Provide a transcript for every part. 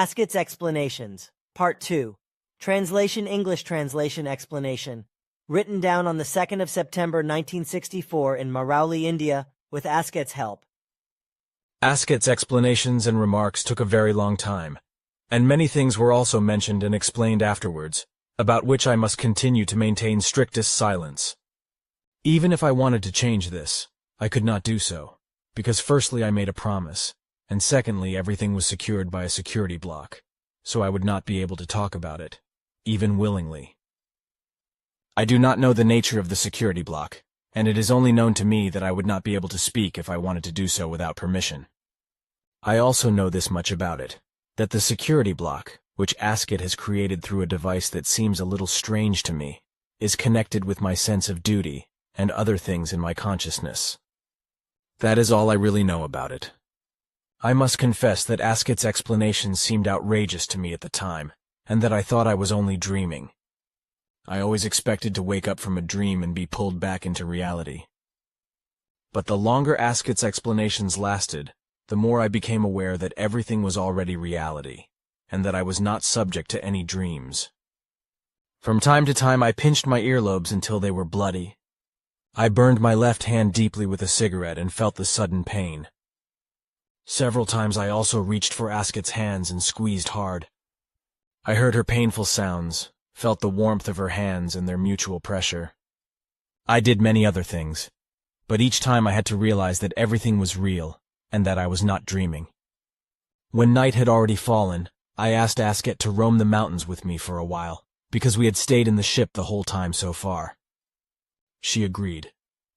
Askets Explanations, Part 2. Translation English Translation Explanation. Written down on the 2nd of September 1964 in Marauli, India, with Askets' help. Askets' explanations and remarks took a very long time, and many things were also mentioned and explained afterwards, about which I must continue to maintain strictest silence. Even if I wanted to change this, I could not do so, because firstly I made a promise, and secondly everything was secured by a security block, so I would not be able to talk about it, even willingly. I do not know the nature of the security block, and it is only known to me that I would not be able to speak if I wanted to do so without permission. I also know this much about it, that the security block, which Asket has created through a device that seems a little strange to me, is connected with my sense of duty and other things in my consciousness. That is all I really know about it. I must confess that Asket's explanations seemed outrageous to me at the time, and that I thought I was only dreaming. I always expected to wake up from a dream and be pulled back into reality. But the longer Asket's explanations lasted, the more I became aware that everything was already reality, and that I was not subject to any dreams. From time to time I pinched my earlobes until they were bloody. I burned my left hand deeply with a cigarette and felt the sudden pain. Several times I also reached for Asket's hands and squeezed hard. I heard her painful sounds, felt the warmth of her hands and their mutual pressure. I did many other things, but each time I had to realize that everything was real and that I was not dreaming. When night had already fallen, I asked Asket to roam the mountains with me for a while, because we had stayed in the ship the whole time so far. She agreed,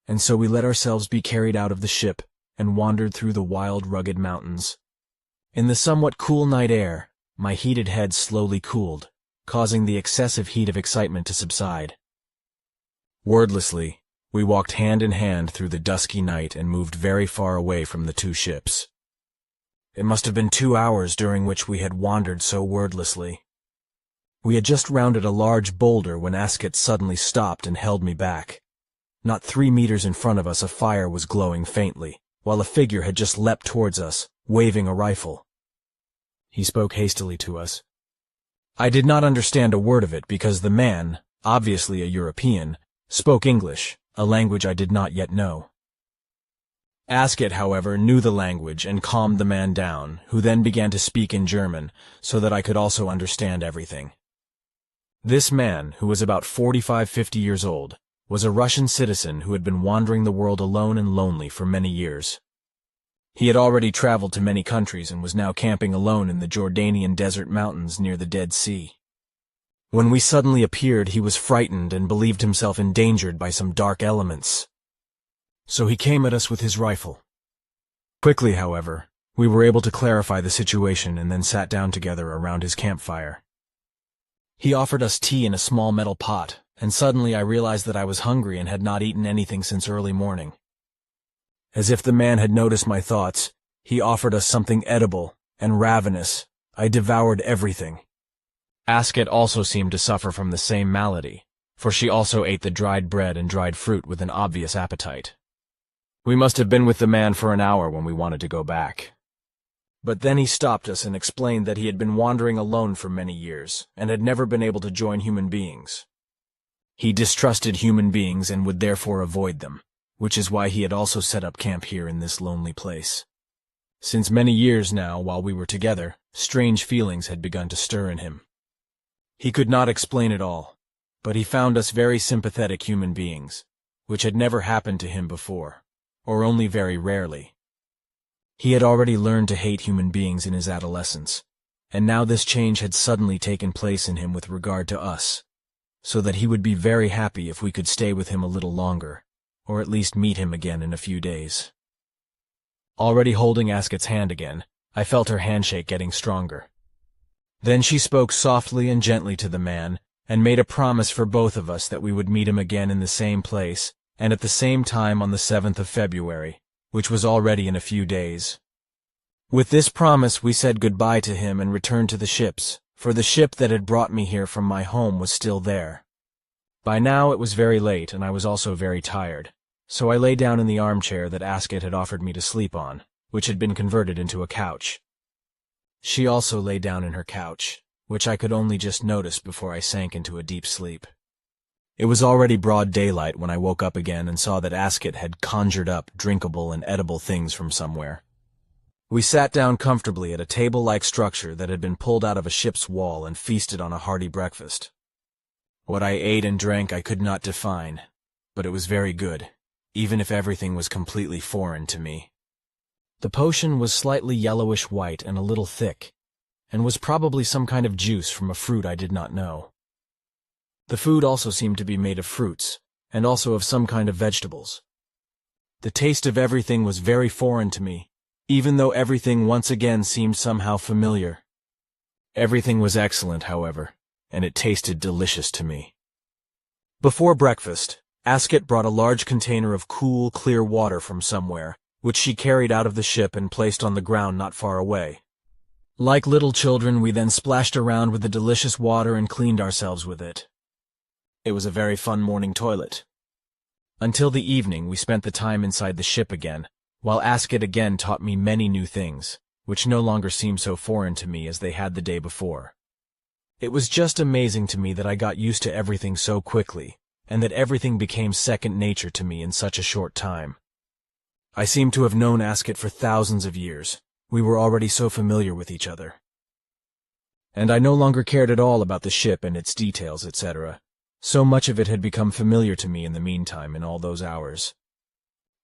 and so we let ourselves be carried out of the ship and wandered through the wild, rugged mountains. In the somewhat cool night air, my heated head slowly cooled, causing the excessive heat of excitement to subside. Wordlessly, we walked hand in hand through the dusky night and moved very far away from the two ships. It must have been 2 hours during which we had wandered so wordlessly. We had just rounded a large boulder when Asket suddenly stopped and held me back. Not 3 meters in front of us a fire was glowing faintly, while a figure had just leapt towards us, waving a rifle. He spoke hastily to us. I did not understand a word of it because the man, obviously a European, spoke English, a language I did not yet know. Asket, however, knew the language and calmed the man down, who then began to speak in German, so that I could also understand everything. This man, who was about 45-50 years old, was a Russian citizen who had been wandering the world alone and lonely for many years. He had already traveled to many countries and was now camping alone in the Jordanian desert mountains near the Dead Sea. When we suddenly appeared, he was frightened and believed himself endangered by some dark elements. So he came at us with his rifle. Quickly, however, we were able to clarify the situation and then sat down together around his campfire. He offered us tea in a small metal pot, and suddenly I realized that I was hungry and had not eaten anything since early morning. As if the man had noticed my thoughts, he offered us something edible, and ravenous, I devoured everything. Asket also seemed to suffer from the same malady, for she also ate the dried bread and dried fruit with an obvious appetite. We must have been with the man for an hour when we wanted to go back. But then he stopped us and explained that he had been wandering alone for many years, and had never been able to join human beings. He distrusted human beings and would therefore avoid them, which is why he had also set up camp here in this lonely place. Since many years now, while we were together, strange feelings had begun to stir in him. He could not explain it all, but he found us very sympathetic human beings, which had never happened to him before, or only very rarely. He had already learned to hate human beings in his adolescence, and now this change had suddenly taken place in him with regard to us, so that he would be very happy if we could stay with him a little longer, or at least meet him again in a few days. Already holding Asket's hand again, I felt her handshake getting stronger. Then she spoke softly and gently to the man, and made a promise for both of us that we would meet him again in the same place, and at the same time on the 7th of February, which was already in a few days. With this promise we said goodbye to him and returned to the ships, for the ship that had brought me here from my home was still there. By now it was very late, and I was also very tired, so I lay down in the armchair that Asket had offered me to sleep on, which had been converted into a couch. She also lay down in her couch, which I could only just notice before I sank into a deep sleep. It was already broad daylight when I woke up again and saw that Asket had conjured up drinkable and edible things from somewhere. We sat down comfortably at a table-like structure that had been pulled out of a ship's wall and feasted on a hearty breakfast. What I ate and drank I could not define, but it was very good, even if everything was completely foreign to me. The potion was slightly yellowish-white and a little thick, and was probably some kind of juice from a fruit I did not know. The food also seemed to be made of fruits, and also of some kind of vegetables. The taste of everything was very foreign to me, even though everything once again seemed somehow familiar. Everything was excellent, however, and it tasted delicious to me. Before breakfast, Asket brought a large container of cool, clear water from somewhere, which she carried out of the ship and placed on the ground not far away. Like little children, we then splashed around with the delicious water and cleaned ourselves with it. It was a very fun morning toilet. Until the evening, we spent the time inside the ship again, while Asket again taught me many new things, which no longer seemed so foreign to me as they had the day before. It was just amazing to me that I got used to everything so quickly, and that everything became second nature to me in such a short time. I seemed to have known Asket for thousands of years. We were already so familiar with each other. And I no longer cared at all about the ship and its details, etc. So much of it had become familiar to me in the meantime in all those hours.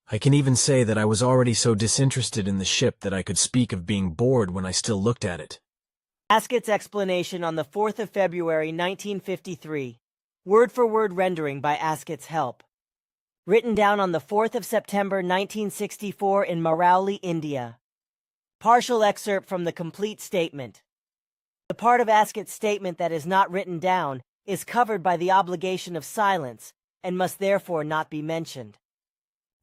I can even say that I was already so disinterested in the ship that I could speak of being bored when I still looked at it. Askets' explanation on the 4th of February 1953. Word-for-word rendering by Askets' help. Written down on the 4th of September 1964 in Marauli, India. Partial excerpt from the complete statement. The part of Askets' statement that is not written down is covered by the obligation of silence and must therefore not be mentioned.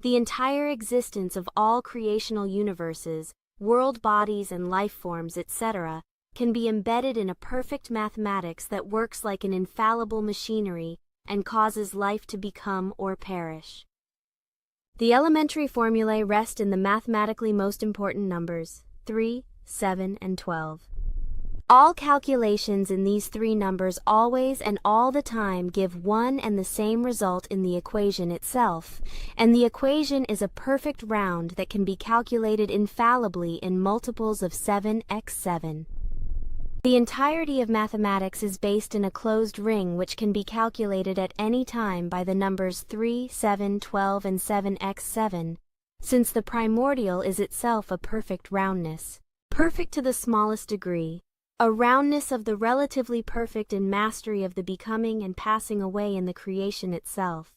The entire existence of all creational universes, world bodies and life forms, etc., can be embedded in a perfect mathematics that works like an infallible machinery and causes life to become or perish. The elementary formulae rest in the mathematically most important numbers, 3, 7, and 12. All calculations in these three numbers always and all the time give one and the same result in the equation itself, and the equation is a perfect round that can be calculated infallibly in multiples of 7x7. The entirety of mathematics is based in a closed ring which can be calculated at any time by the numbers 3, 7, 12, and 7x7, since the primordial is itself a perfect roundness, perfect to the smallest degree, a roundness of the relatively perfect in mastery of the becoming and passing away in the creation itself.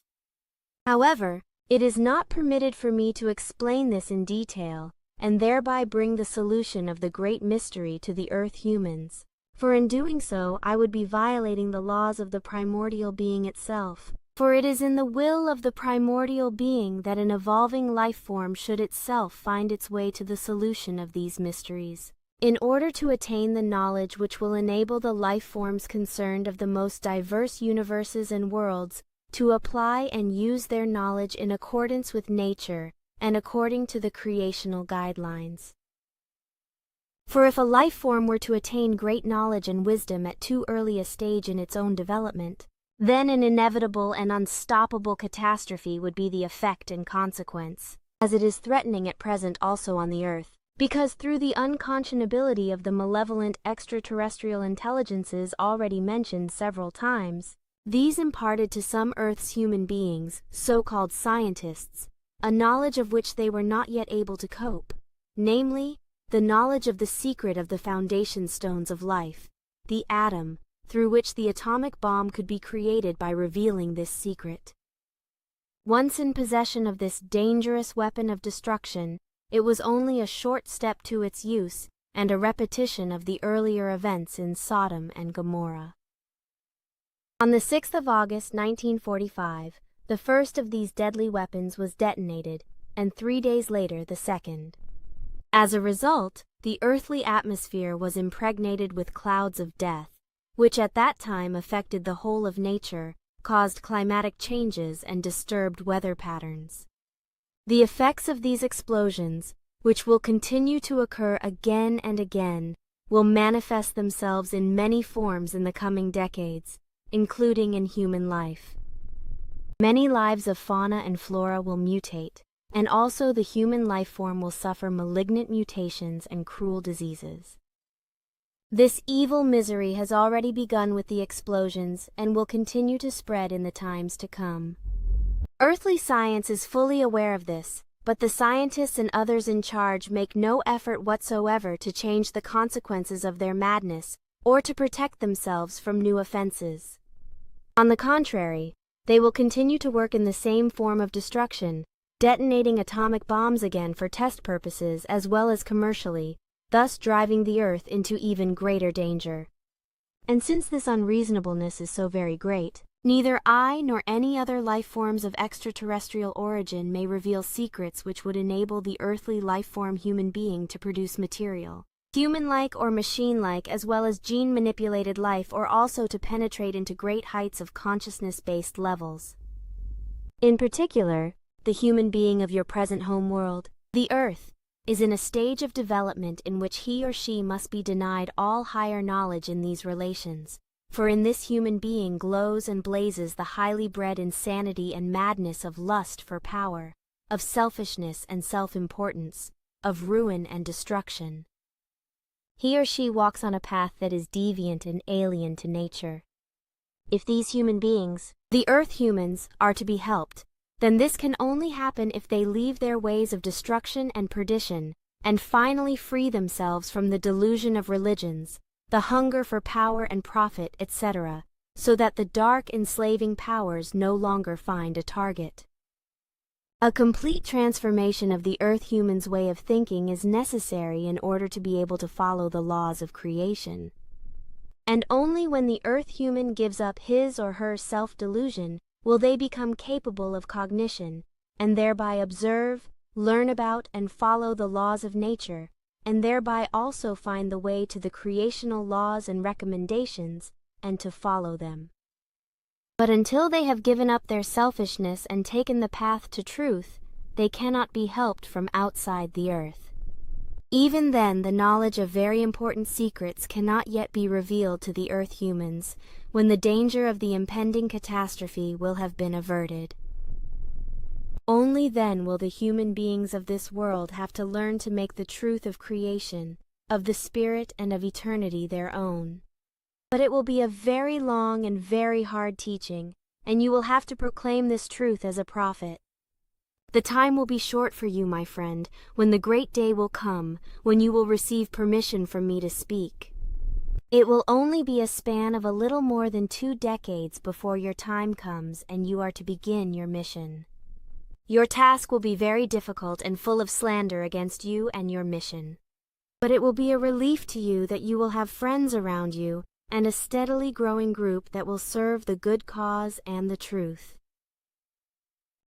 However, it is not permitted for me to explain this in detail, and thereby bring the solution of the great mystery to the earth humans, for in doing so I would be violating the laws of the primordial being itself, for it is in the will of the primordial being that an evolving life form should itself find its way to the solution of these mysteries, in order to attain the knowledge which will enable the life forms concerned of the most diverse universes and worlds to apply and use their knowledge in accordance with nature and according to the creational guidelines. For if a life form were to attain great knowledge and wisdom at too early a stage in its own development, then an inevitable and unstoppable catastrophe would be the effect and consequence, as it is threatening at present also on the earth, because through the unconscionability of the malevolent extraterrestrial intelligences already mentioned several times, these imparted to some Earth's human beings, so-called scientists, a knowledge of which they were not yet able to cope, namely, the knowledge of the secret of the foundation stones of life, the atom, through which the atomic bomb could be created by revealing this secret. Once in possession of this dangerous weapon of destruction, it was only a short step to its use and a repetition of the earlier events in Sodom and Gomorrah. On the 6th of August 1945, the first of these deadly weapons was detonated, and 3 days later the second. As a result, the earthly atmosphere was impregnated with clouds of death, which at that time affected the whole of nature, caused climatic changes, and disturbed weather patterns. The effects of these explosions, which will continue to occur again and again, will manifest themselves in many forms in the coming decades, including in human life. Many lives of fauna and flora will mutate, and also the human life form will suffer malignant mutations and cruel diseases. This evil misery has already begun with the explosions and will continue to spread in the times to come. Earthly science is fully aware of this, but the scientists and others in charge make no effort whatsoever to change the consequences of their madness or to protect themselves from new offenses. On the contrary, they will continue to work in the same form of destruction, detonating atomic bombs again for test purposes as well as commercially, thus driving the Earth into even greater danger. And since this unreasonableness is so very great, neither I nor any other life forms of extraterrestrial origin may reveal secrets which would enable the earthly life form human being to produce material, human-like or machine-like as well as gene-manipulated life, or also to penetrate into great heights of consciousness-based levels. In particular, the human being of your present home world, the Earth, is in a stage of development in which he or she must be denied all higher knowledge in these relations, for in this human being glows and blazes the highly bred insanity and madness of lust for power, of selfishness and self-importance, of ruin and destruction. He or she walks on a path that is deviant and alien to nature. If these human beings, the Earth humans, are to be helped, then this can only happen if they leave their ways of destruction and perdition, and finally free themselves from the delusion of religions, the hunger for power and profit, etc., so that the dark enslaving powers no longer find a target. A complete transformation of the Earth human's way of thinking is necessary in order to be able to follow the laws of creation. And only when the Earth human gives up his or her self-delusion will they become capable of cognition, and thereby observe, learn about, and follow the laws of nature, and thereby also find the way to the creational laws and recommendations, and to follow them. But until they have given up their selfishness and taken the path to truth, they cannot be helped from outside the Earth. Even then, the knowledge of very important secrets cannot yet be revealed to the Earth humans, when the danger of the impending catastrophe will have been averted. Only then will the human beings of this world have to learn to make the truth of creation, of the spirit and of eternity their own. But it will be a very long and very hard teaching, and you will have to proclaim this truth as a prophet. The time will be short for you, my friend, when the great day will come, when you will receive permission from me to speak. It will only be a span of a little more than 2 decades before your time comes and you are to begin your mission. Your task will be very difficult and full of slander against you and your mission. But it will be a relief to you that you will have friends around you and a steadily growing group that will serve the good cause and the truth.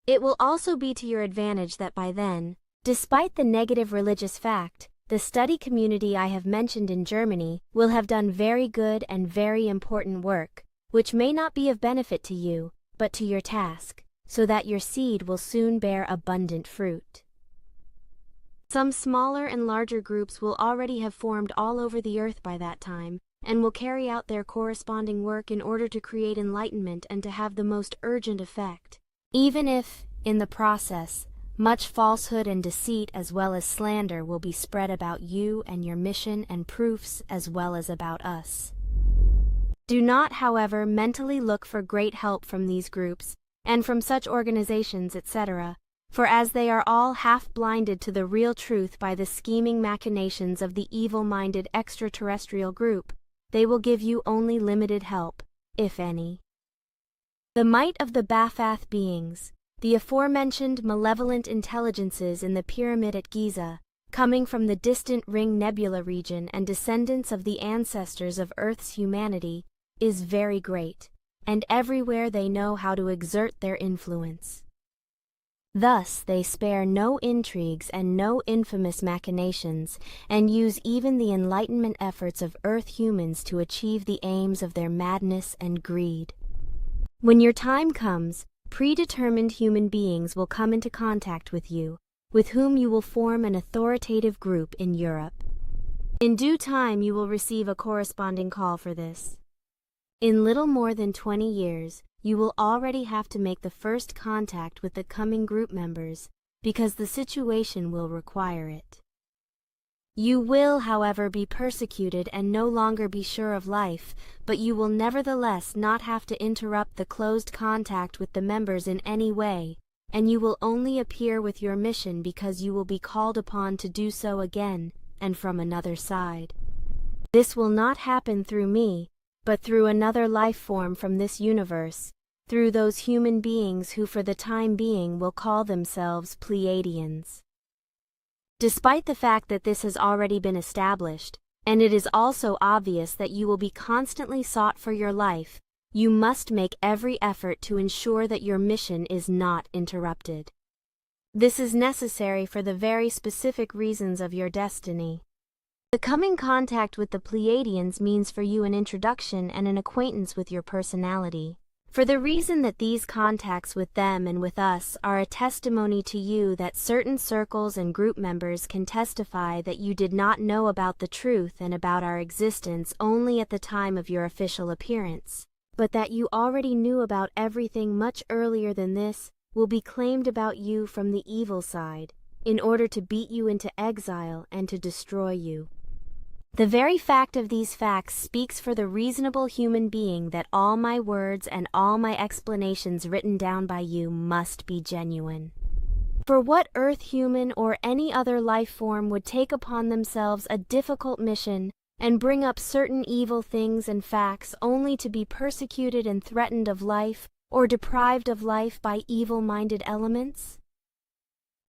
It will also be to your advantage that by then, despite the negative religious fact, the study community I have mentioned in Germany will have done very good and very important work, which may not be of benefit to you, but to your task, so that your seed will soon bear abundant fruit. Some smaller and larger groups will already have formed all over the Earth by that time, and will carry out their corresponding work in order to create enlightenment and to have the most urgent effect. Even if, in the process, much falsehood and deceit as well as slander will be spread about you and your mission and proofs as well as about us. Do not, however, mentally look for great help from these groups, and from such organizations, etc., for as they are all half blinded to the real truth by the scheming machinations of the evil-minded extraterrestrial group, they will give you only limited help, if any. The might of the Ba'ath beings, the aforementioned malevolent intelligences in the pyramid at Giza, coming from the distant Ring Nebula region and descendants of the ancestors of Earth's humanity, is very great, and everywhere they know how to exert their influence. Thus they spare no intrigues and no infamous machinations, and use even the enlightenment efforts of Earth humans to achieve the aims of their madness and greed. When your time comes, predetermined human beings will come into contact with whom you will form an authoritative group in Europe. In due time you will receive a corresponding call for this. In little more than 20 years, you will already have to make the first contact with the coming group members, because the situation will require it. You will, however, be persecuted and no longer be sure of life, but you will nevertheless not have to interrupt the closed contact with the members in any way, and you will only appear with your mission because you will be called upon to do so again, and from another side. This will not happen through me, but through another life form from this universe, through those human beings who for the time being will call themselves Pleiadians. Despite the fact that this has already been established, and it is also obvious that you will be constantly sought for your life, you must make every effort to ensure that your mission is not interrupted. This is necessary for the very specific reasons of your destiny. The coming contact with the Pleiadians means for you an introduction and an acquaintance with your personality. For the reason that these contacts with them and with us are a testimony to you that certain circles and group members can testify that you did not know about the truth and about our existence only at the time of your official appearance, but that you already knew about everything much earlier than this, will be claimed about you from the evil side, in order to beat you into exile and to destroy you. The very fact of these facts speaks for the reasonable human being that all my words and all my explanations written down by you must be genuine. For what earth human or any other life form would take upon themselves a difficult mission and bring up certain evil things and facts only to be persecuted and threatened of life or deprived of life by evil-minded elements?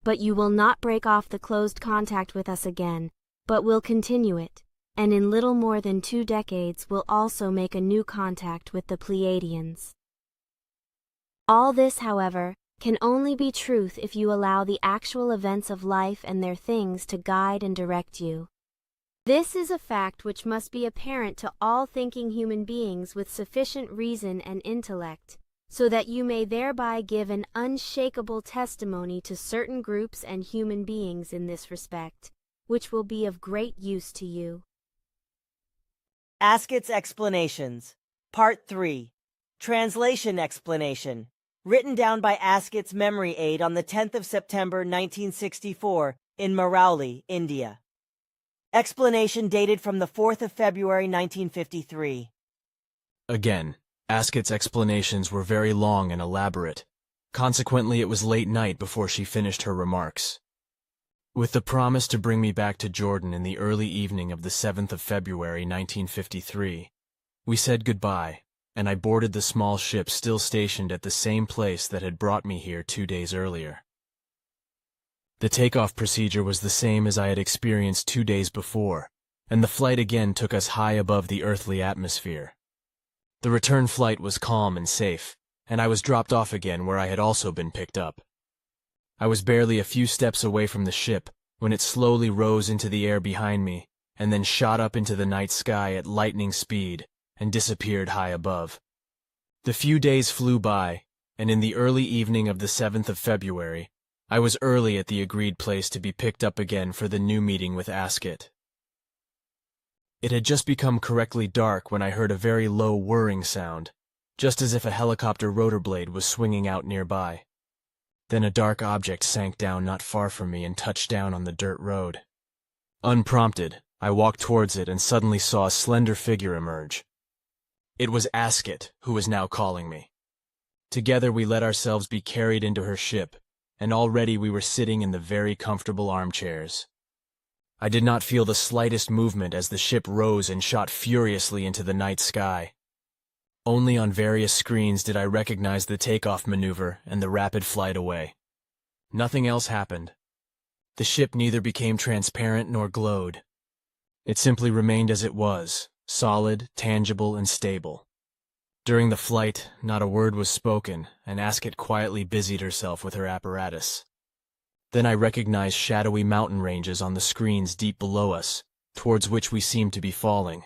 But you will not break off the closed contact with us again, but will continue it, and in little more than 2 decades will also make a new contact with the Pleiadians. All this, however, can only be truth if you allow the actual events of life and their things to guide and direct you. This is a fact which must be apparent to all thinking human beings with sufficient reason and intellect, so that you may thereby give an unshakable testimony to certain groups and human beings in this respect, which will be of great use to you. Askets Explanations, Part 3, Translation Explanation, written down by Askets' memory aid on the 10th of September 1964 in Marauli, India. Explanation dated from the 4th of February 1953. Again, Askets' explanations were very long and elaborate. Consequently, it was late night before she finished her remarks. With the promise to bring me back to Jordan in the early evening of the 7th of February 1953, we said goodbye, and I boarded the small ship still stationed at the same place that had brought me here 2 days earlier. The takeoff procedure was the same as I had experienced 2 days before, and the flight again took us high above the earthly atmosphere. The return flight was calm and safe, and I was dropped off again where I had also been picked up. I was barely a few steps away from the ship when it slowly rose into the air behind me and then shot up into the night sky at lightning speed and disappeared high above. The few days flew by, and in the early evening of the 7th of February, I was early at the agreed place to be picked up again for the new meeting with Asket. It had just become correctly dark when I heard a very low whirring sound, just as if a helicopter rotor blade was swinging out nearby. Then a dark object sank down not far from me and touched down on the dirt road. Unprompted, I walked towards it and suddenly saw a slender figure emerge. It was Asket, who was now calling me. Together we let ourselves be carried into her ship, and already we were sitting in the very comfortable armchairs. I did not feel the slightest movement as the ship rose and shot furiously into the night sky. Only on various screens did I recognize the takeoff maneuver and the rapid flight away. Nothing else happened. The ship neither became transparent nor glowed. It simply remained as it was, solid, tangible, and stable. During the flight, not a word was spoken, and Asket quietly busied herself with her apparatus. Then I recognized shadowy mountain ranges on the screens deep below us, towards which we seemed to be falling.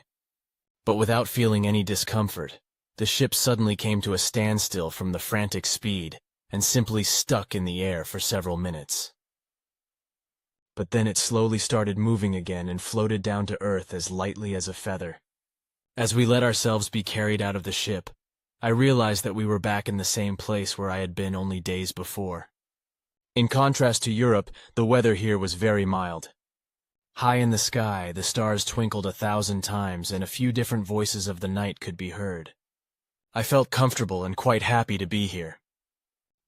But without feeling any discomfort, the ship suddenly came to a standstill from the frantic speed and simply stuck in the air for several minutes. but then it slowly started moving again and floated down to earth as lightly as a feather. As we let ourselves be carried out of the ship, I realized that we were back in the same place where I had been only days before. In contrast to Europe, the weather here was very mild. High in the sky, the stars twinkled 1,000 times, and a few different voices of the night could be heard. I felt comfortable and quite happy to be here.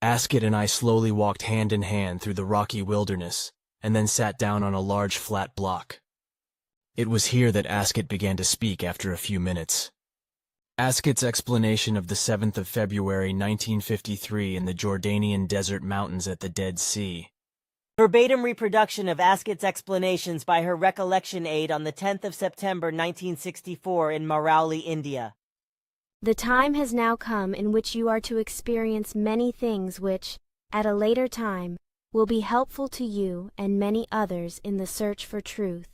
Asket and I slowly walked hand in hand through the rocky wilderness, and then sat down on a large flat block. It was here that Asket began to speak after a few minutes. Asket's explanation of the 7th of February 1953 in the Jordanian desert mountains at the Dead Sea. Verbatim reproduction of Askets' explanations by her recollection aide on the 10th of September 1964 in Marauli, India. The time has now come in which you are to experience many things which, at a later time, will be helpful to you and many others in the search for truth.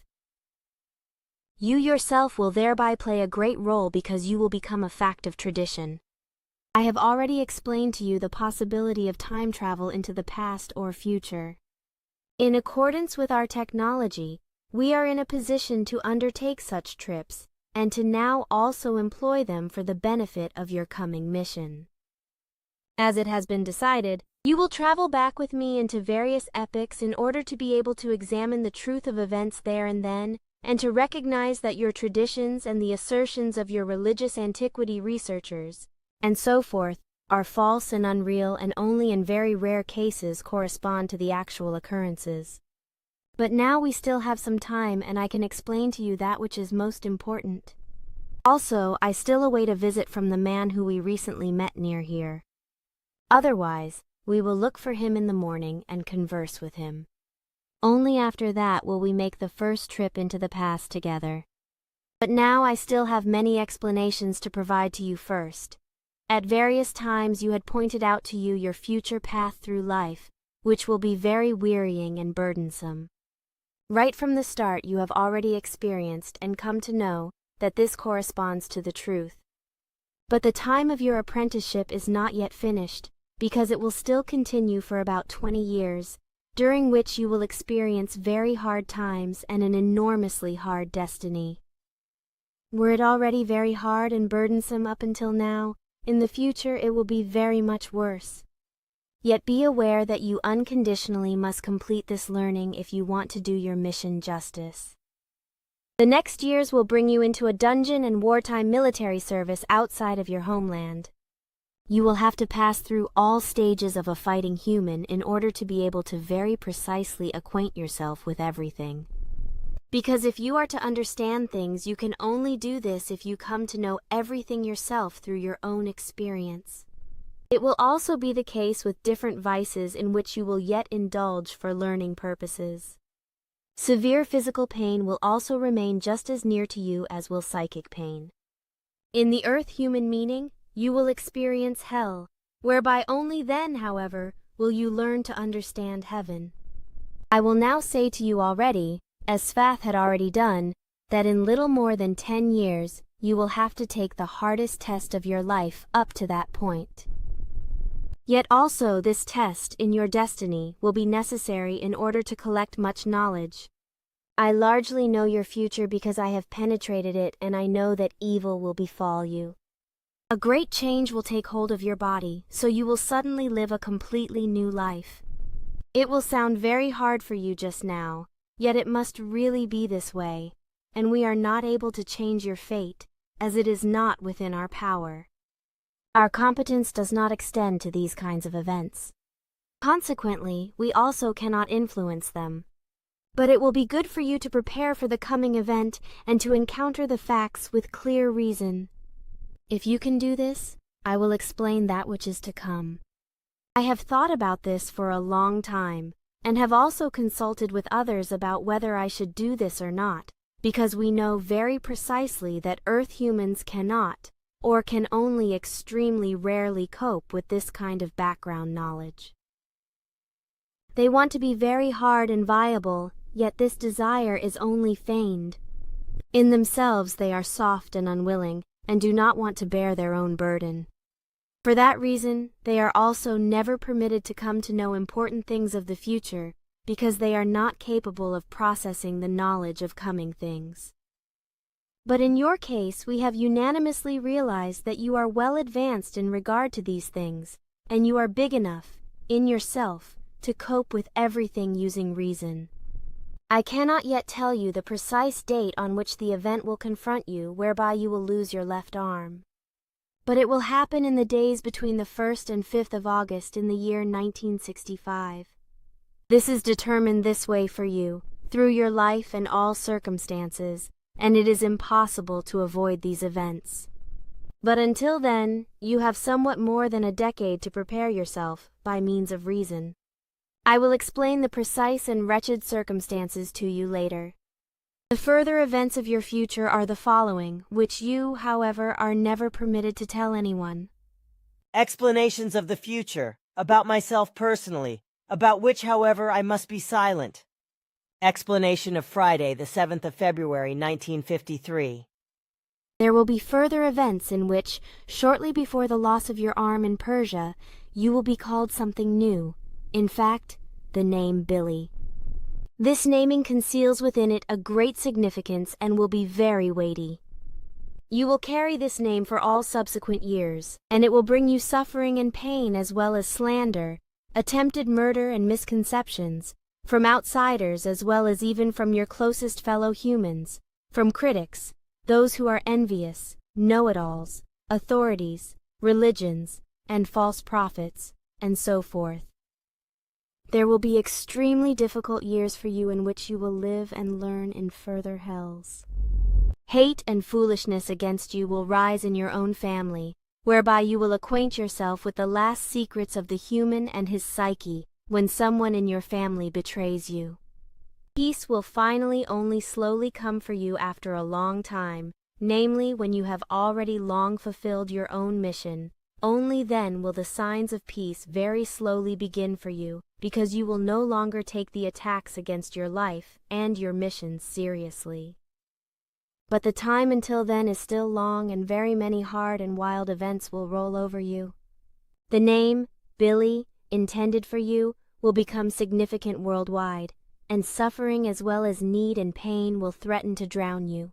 You yourself will thereby play a great role because you will become a fact of tradition. I have already explained to you the possibility of time travel into the past or future. In accordance with our technology, we are in a position to undertake such trips, and to now also employ them for the benefit of your coming mission. As it has been decided, you will travel back with me into various epochs in order to be able to examine the truth of events there and then, and to recognize that your traditions and the assertions of your religious antiquity researchers, and so forth, are false and unreal and only in very rare cases correspond to the actual occurrences. But now we still have some time and I can explain to you that which is most important. Also, I still await a visit from the man who we recently met near here. Otherwise, we will look for him in the morning and converse with him. Only after that will we make the first trip into the past together. But now I still have many explanations to provide to you first. At various times you had pointed out to you your future path through life, which will be very wearying and burdensome. Right from the start you have already experienced and come to know that this corresponds to the truth. But the time of your apprenticeship is not yet finished, because it will still continue for about 20 years, during which you will experience very hard times and an enormously hard destiny. Were it already very hard and burdensome up until now, in the future it will be very much worse. Yet be aware that you unconditionally must complete this learning if you want to do your mission justice. The next years will bring you into a dungeon and wartime military service outside of your homeland. You will have to pass through all stages of a fighting human in order to be able to very precisely acquaint yourself with everything. Because if you are to understand things, you can only do this if you come to know everything yourself through your own experience. It will also be the case with different vices in which you will yet indulge for learning purposes. Severe physical pain will also remain just as near to you as will psychic pain. In the earth-human meaning, you will experience hell, whereby only then, however, will you learn to understand heaven. I will now say to you already, as Svath had already done, that in little more than 10 years, you will have to take the hardest test of your life up to that point. Yet also this test in your destiny will be necessary in order to collect much knowledge. I largely know your future because I have penetrated it and I know that evil will befall you. A great change will take hold of your body, so you will suddenly live a completely new life. It will sound very hard for you just now, yet it must really be this way, and we are not able to change your fate, as it is not within our power. Our competence does not extend to these kinds of events. Consequently, we also cannot influence them. But it will be good for you to prepare for the coming event and to encounter the facts with clear reason. If you can do this, I will explain that which is to come. I have thought about this for a long time, and have also consulted with others about whether I should do this or not, because we know very precisely that Earth humans cannot, or can only extremely rarely cope with this kind of background knowledge. They want to be very hard and viable, yet this desire is only feigned. In themselves they are soft and unwilling, and do not want to bear their own burden. For that reason, they are also never permitted to come to know important things of the future, because they are not capable of processing the knowledge of coming things. But in your case, we have unanimously realized that you are well advanced in regard to these things, and you are big enough, in yourself, to cope with everything using reason. I cannot yet tell you the precise date on which the event will confront you whereby you will lose your left arm. But it will happen in the days between the 1st and 5th of August in the year 1965. This is determined this way for you, through your life and all circumstances, and it is impossible to avoid these events. But until then, you have somewhat more than a decade to prepare yourself, by means of reason. I will explain the precise and wretched circumstances to you later. The further events of your future are the following, which you, however, are never permitted to tell anyone. Explanations of the future, about myself personally, about which, however, I must be silent. Explanation of Friday, the 7th of February, 1953. There will be further events in which, shortly before the loss of your arm in Persia, you will be called something new. In fact, the name Billy. This naming conceals within it a great significance and will be very weighty. You will carry this name for all subsequent years, and it will bring you suffering and pain as well as slander, attempted murder and misconceptions, from outsiders as well as even from your closest fellow humans, from critics, those who are envious, know-it-alls, authorities, religions, and false prophets, and so forth. There will be extremely difficult years for you in which you will live and learn in further hells. Hate and foolishness against you will rise in your own family, whereby you will acquaint yourself with the last secrets of the human and his psyche when someone in your family betrays you. Peace will finally only slowly come for you after a long time, namely when you have already long fulfilled your own mission. Only then will the signs of peace very slowly begin for you, because you will no longer take the attacks against your life and your missions seriously. But the time until then is still long, and very many hard and wild events will roll over you. The name, Billy, intended for you, will become significant worldwide, and suffering as well as need and pain will threaten to drown you.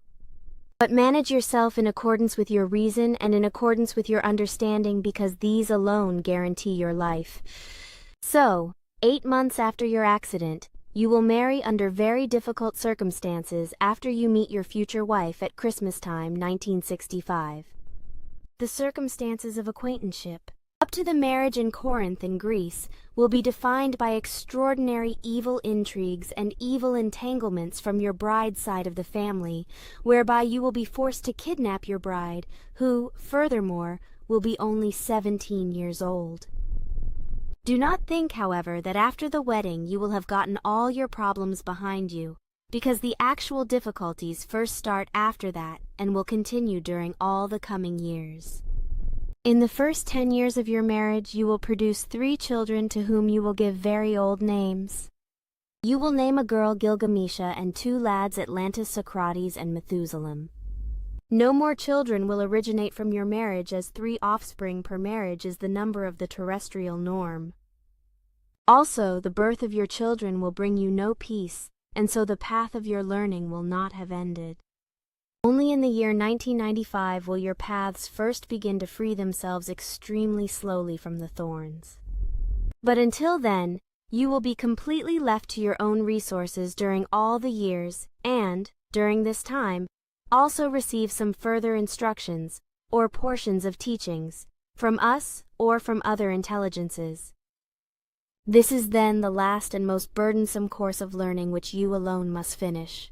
But manage yourself in accordance with your reason and in accordance with your understanding, because these alone guarantee your life. So, 8 months after your accident, you will marry under very difficult circumstances after you meet your future wife at Christmas time 1965. The circumstances of acquaintanceship, up to the marriage in Corinth in Greece, will be defined by extraordinary evil intrigues and evil entanglements from your bride's side of the family, whereby you will be forced to kidnap your bride, who, furthermore, will be only 17 years old. Do not think, however, that after the wedding you will have gotten all your problems behind you, because the actual difficulties first start after that and will continue during all the coming years. In the first 10 years of your marriage, you will produce 3 children to whom you will give very old names. You will name a girl Gilgamesha and 2 lads Atlantis, Socrates, and Methuselah. No more children will originate from your marriage, as 3 offspring per marriage is the number of the terrestrial norm. Also, the birth of your children will bring you no peace, and so the path of your learning will not have ended. Only in the year 1995 will your paths first begin to free themselves extremely slowly from the thorns. But until then, you will be completely left to your own resources during all the years, and, during this time, also receive some further instructions, or portions of teachings, from us or from other intelligences. This is then the last and most burdensome course of learning which you alone must finish.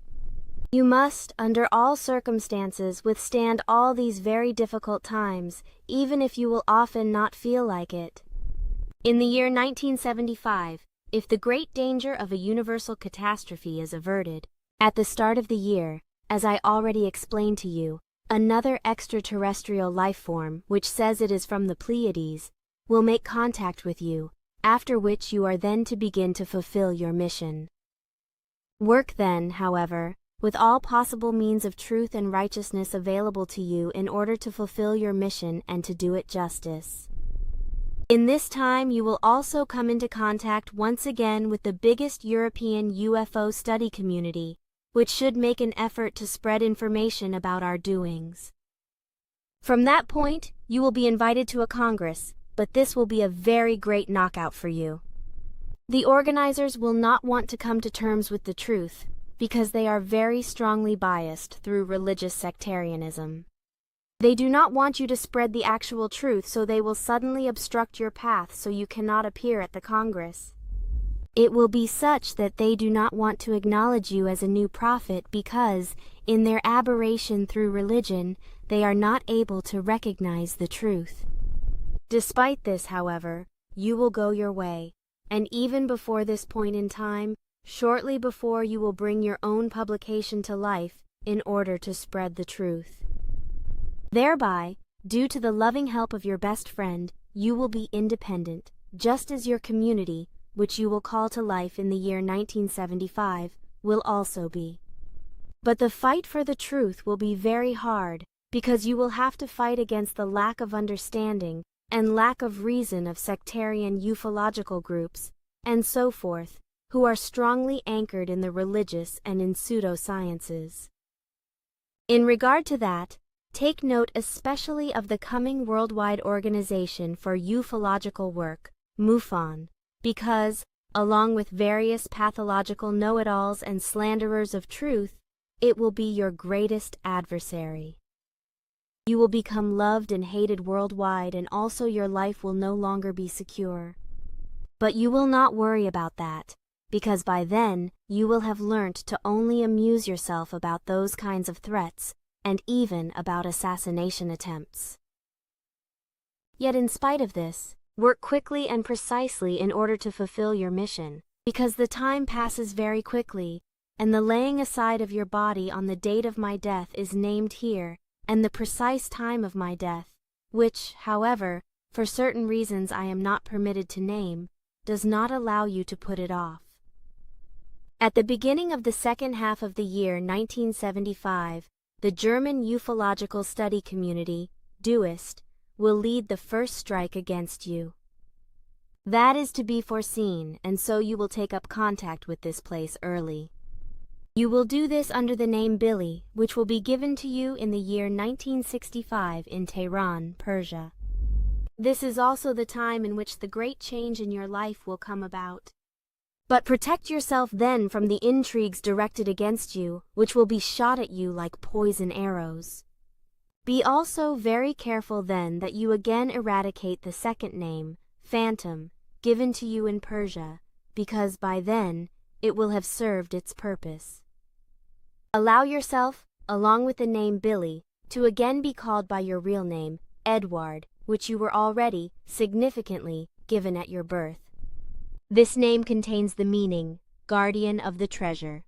You must, under all circumstances, withstand all these very difficult times, even if you will often not feel like it. In the year 1975, if the great danger of a universal catastrophe is averted, at the start of the year, as I already explained to you, another extraterrestrial life form, which says it is from the Pleiades, will make contact with you, after which you are then to begin to fulfill your mission. Work then, however, with all possible means of truth and righteousness available to you in order to fulfill your mission and to do it justice. In this time, you will also come into contact once again with the biggest European UFO study community, which should make an effort to spread information about our doings. From that point, you will be invited to a congress, but this will be a very great knockout for you. The organizers will not want to come to terms with the truth, because they are very strongly biased through religious sectarianism. They do not want you to spread the actual truth, so they will suddenly obstruct your path so you cannot appear at the Congress. It will be such that they do not want to acknowledge you as a new prophet because, in their aberration through religion, they are not able to recognize the truth. Despite this, however, you will go your way, and even before this point in time, shortly before you will bring your own publication to life in order to spread the truth. Thereby, due to the loving help of your best friend, you will be independent, just as your community, which you will call to life in the year 1975, will also be. But the fight for the truth will be very hard, because you will have to fight against the lack of understanding and lack of reason of sectarian ufological groups, and so forth, who are strongly anchored in the religious and in pseudosciences. In regard to that, take note especially of the coming Worldwide Organization for Ufological Work, MUFON, because, along with various pathological know-it-alls and slanderers of truth, it will be your greatest adversary. You will become loved and hated worldwide, and also your life will no longer be secure. But you will not worry about that, because by then you will have learnt to only amuse yourself about those kinds of threats, and even about assassination attempts. Yet in spite of this, work quickly and precisely in order to fulfill your mission, because the time passes very quickly, and the laying aside of your body on the date of my death is named here, and the precise time of my death, which, however, for certain reasons I am not permitted to name, does not allow you to put it off. At the beginning of the second half of the year 1975, the German ufological study community, DUIST, will lead the first strike against you. That is to be foreseen, and so you will take up contact with this place early. You will do this under the name Billy, which will be given to you in the year 1965 in Tehran, Persia. This is also the time in which the great change in your life will come about. But protect yourself then from the intrigues directed against you, which will be shot at you like poison arrows. Be also very careful then that you again eradicate the second name, Phantom, given to you in Persia, because by then it will have served its purpose. Allow yourself, along with the name Billy, to again be called by your real name, Edward, which you were already, significantly, given at your birth. This name contains the meaning, guardian of the treasure.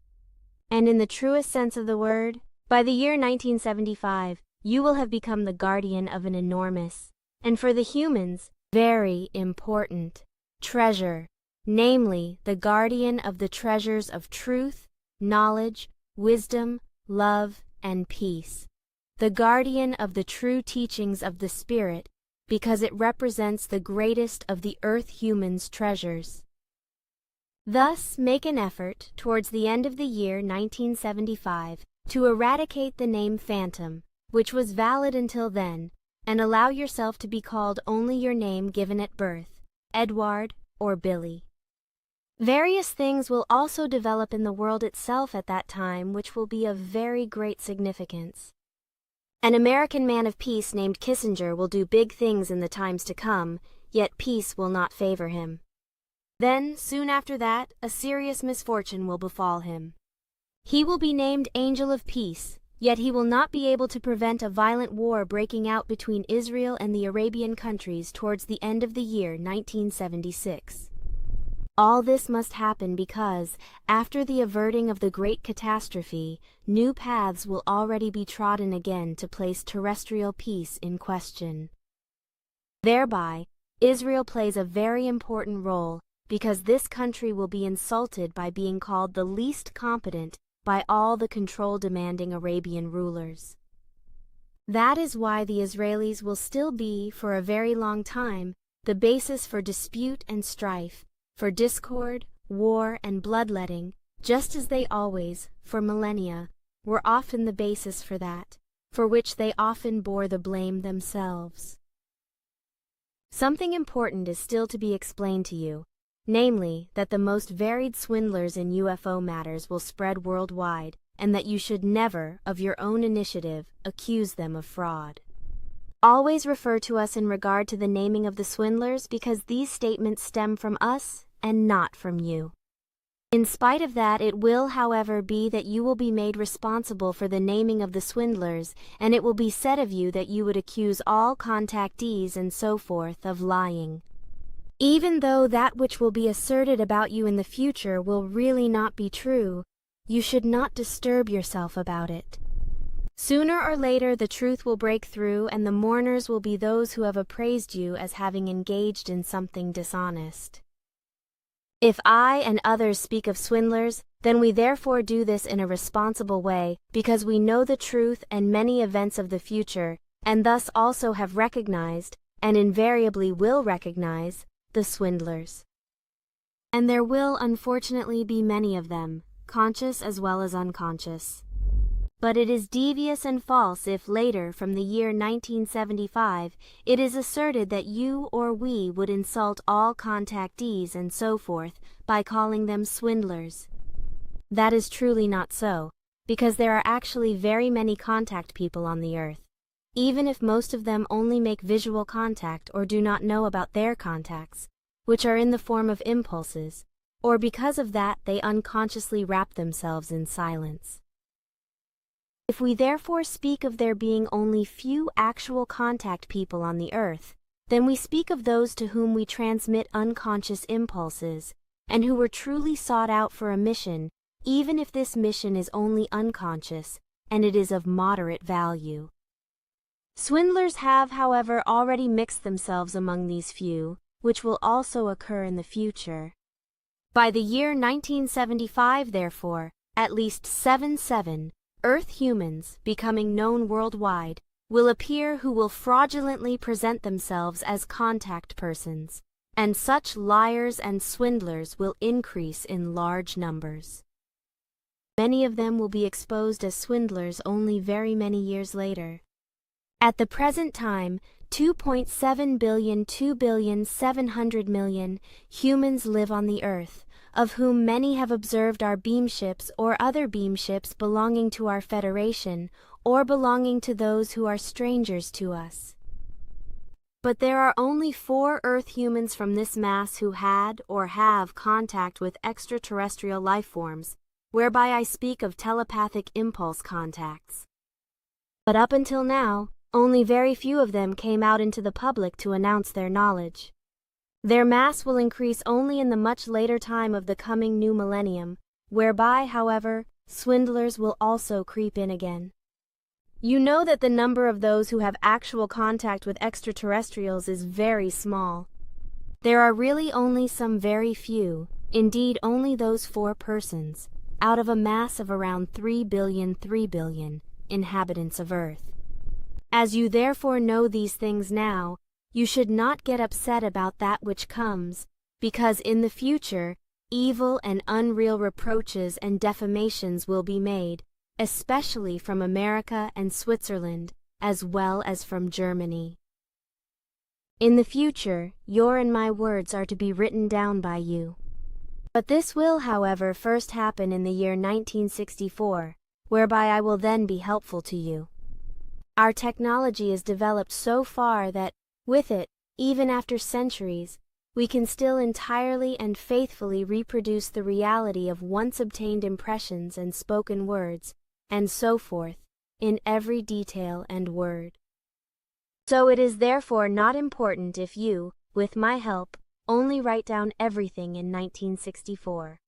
And in the truest sense of the word, by the year 1975, you will have become the guardian of an enormous, and for the humans, very important, treasure, namely the guardian of the treasures of truth, knowledge, wisdom, love, and peace. The guardian of the true teachings of the Spirit, because it represents the greatest of the earth humans' treasures. Thus, make an effort, towards the end of the year 1975, to eradicate the name Phantom, which was valid until then, and allow yourself to be called only your name given at birth, Edward or Billy. Various things will also develop in the world itself at that time which will be of very great significance. An American man of peace named Kissinger will do big things in the times to come, yet peace will not favor him. Then, soon after that, a serious misfortune will befall him. He will be named Angel of Peace, yet he will not be able to prevent a violent war breaking out between Israel and the Arabian countries towards the end of the year 1976. All this must happen because, after the averting of the great catastrophe, new paths will already be trodden again to place terrestrial peace in question. Thereby, Israel plays a very important role, because this country will be insulted by being called the least competent by all the control-demanding Arabian rulers. That is why the Israelis will still be, for a very long time, the basis for dispute and strife, for discord, war, and bloodletting, just as they always, for millennia, were often the basis for that, for which they often bore the blame themselves. Something important is still to be explained to you, namely, that the most varied swindlers in UFO matters will spread worldwide, and that you should never, of your own initiative, accuse them of fraud. Always refer to us in regard to the naming of the swindlers, because these statements stem from us and not from you. In spite of that, it will, however, be that you will be made responsible for the naming of the swindlers, and it will be said of you that you would accuse all contactees and so forth of lying. Even though that which will be asserted about you in the future will really not be true, you should not disturb yourself about it. Sooner or later the truth will break through, and the mourners will be those who have appraised you as having engaged in something dishonest. If I and others speak of swindlers, then we therefore do this in a responsible way, because we know the truth and many events of the future, and thus also have recognized, and invariably will recognize, the swindlers. And there will unfortunately be many of them, conscious as well as unconscious. But it is devious and false if later, from the year 1975, it is asserted that you or we would insult all contactees and so forth by calling them swindlers. That is truly not so, because there are actually very many contact people on the earth, even if most of them only make visual contact or do not know about their contacts, which are in the form of impulses, or because of that they unconsciously wrap themselves in silence. If we therefore speak of there being only few actual contact people on the earth, then we speak of those to whom we transmit unconscious impulses, and who were truly sought out for a mission, even if this mission is only unconscious, and it is of moderate value. Swindlers have, however, already mixed themselves among these few, which will also occur in the future. By the year 1975, therefore, at least 7 Earth humans, becoming known worldwide, will appear who will fraudulently present themselves as contact persons, and such liars and swindlers will increase in large numbers. Many of them will be exposed as swindlers only very many years later. At the present time, 2.7 billion, 2,700 million humans live on the Earth, of whom many have observed our beamships or other beamships belonging to our Federation, or belonging to those who are strangers to us. But there are only 4 Earth humans from this mass who had or have contact with extraterrestrial life forms, whereby I speak of telepathic impulse contacts. But up until now, only very few of them came out into the public to announce their knowledge. Their mass will increase only in the much later time of the coming new millennium, whereby, however, swindlers will also creep in again. You know that the number of those who have actual contact with extraterrestrials is very small. There are really only some very few, indeed only those 4 persons, out of a mass of around 3 billion inhabitants of Earth. As you therefore know these things now, you should not get upset about that which comes, because in the future, evil and unreal reproaches and defamations will be made, especially from America and Switzerland, as well as from Germany. In the future, your and my words are to be written down by you. But this will, however, first happen in the year 1964, whereby I will then be helpful to you. Our technology is developed so far that, with it, even after centuries, we can still entirely and faithfully reproduce the reality of once obtained impressions and spoken words, and so forth, in every detail and word. So it is therefore not important if you, with my help, only write down everything in 1964.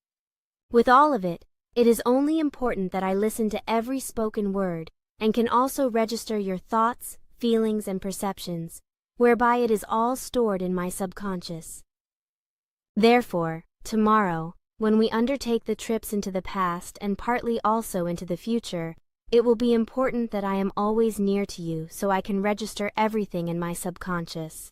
With all of it, it is only important that I listen to every spoken word, and can also register your thoughts, feelings, and perceptions, whereby it is all stored in my subconscious. Therefore, tomorrow, when we undertake the trips into the past and partly also into the future, it will be important that I am always near to you so I can register everything in my subconscious.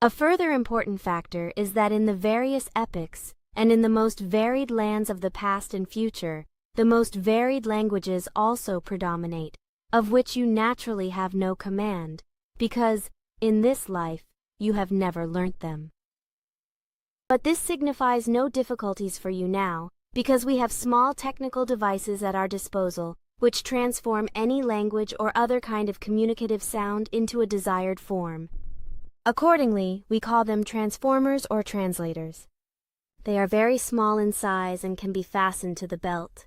A further important factor is that in the various epochs, and in the most varied lands of the past and future, the most varied languages also predominate, of which you naturally have no command, because, in this life, you have never learnt them. But this signifies no difficulties for you now, because we have small technical devices at our disposal, which transform any language or other kind of communicative sound into a desired form. Accordingly, we call them transformers or translators. They are very small in size and can be fastened to the belt.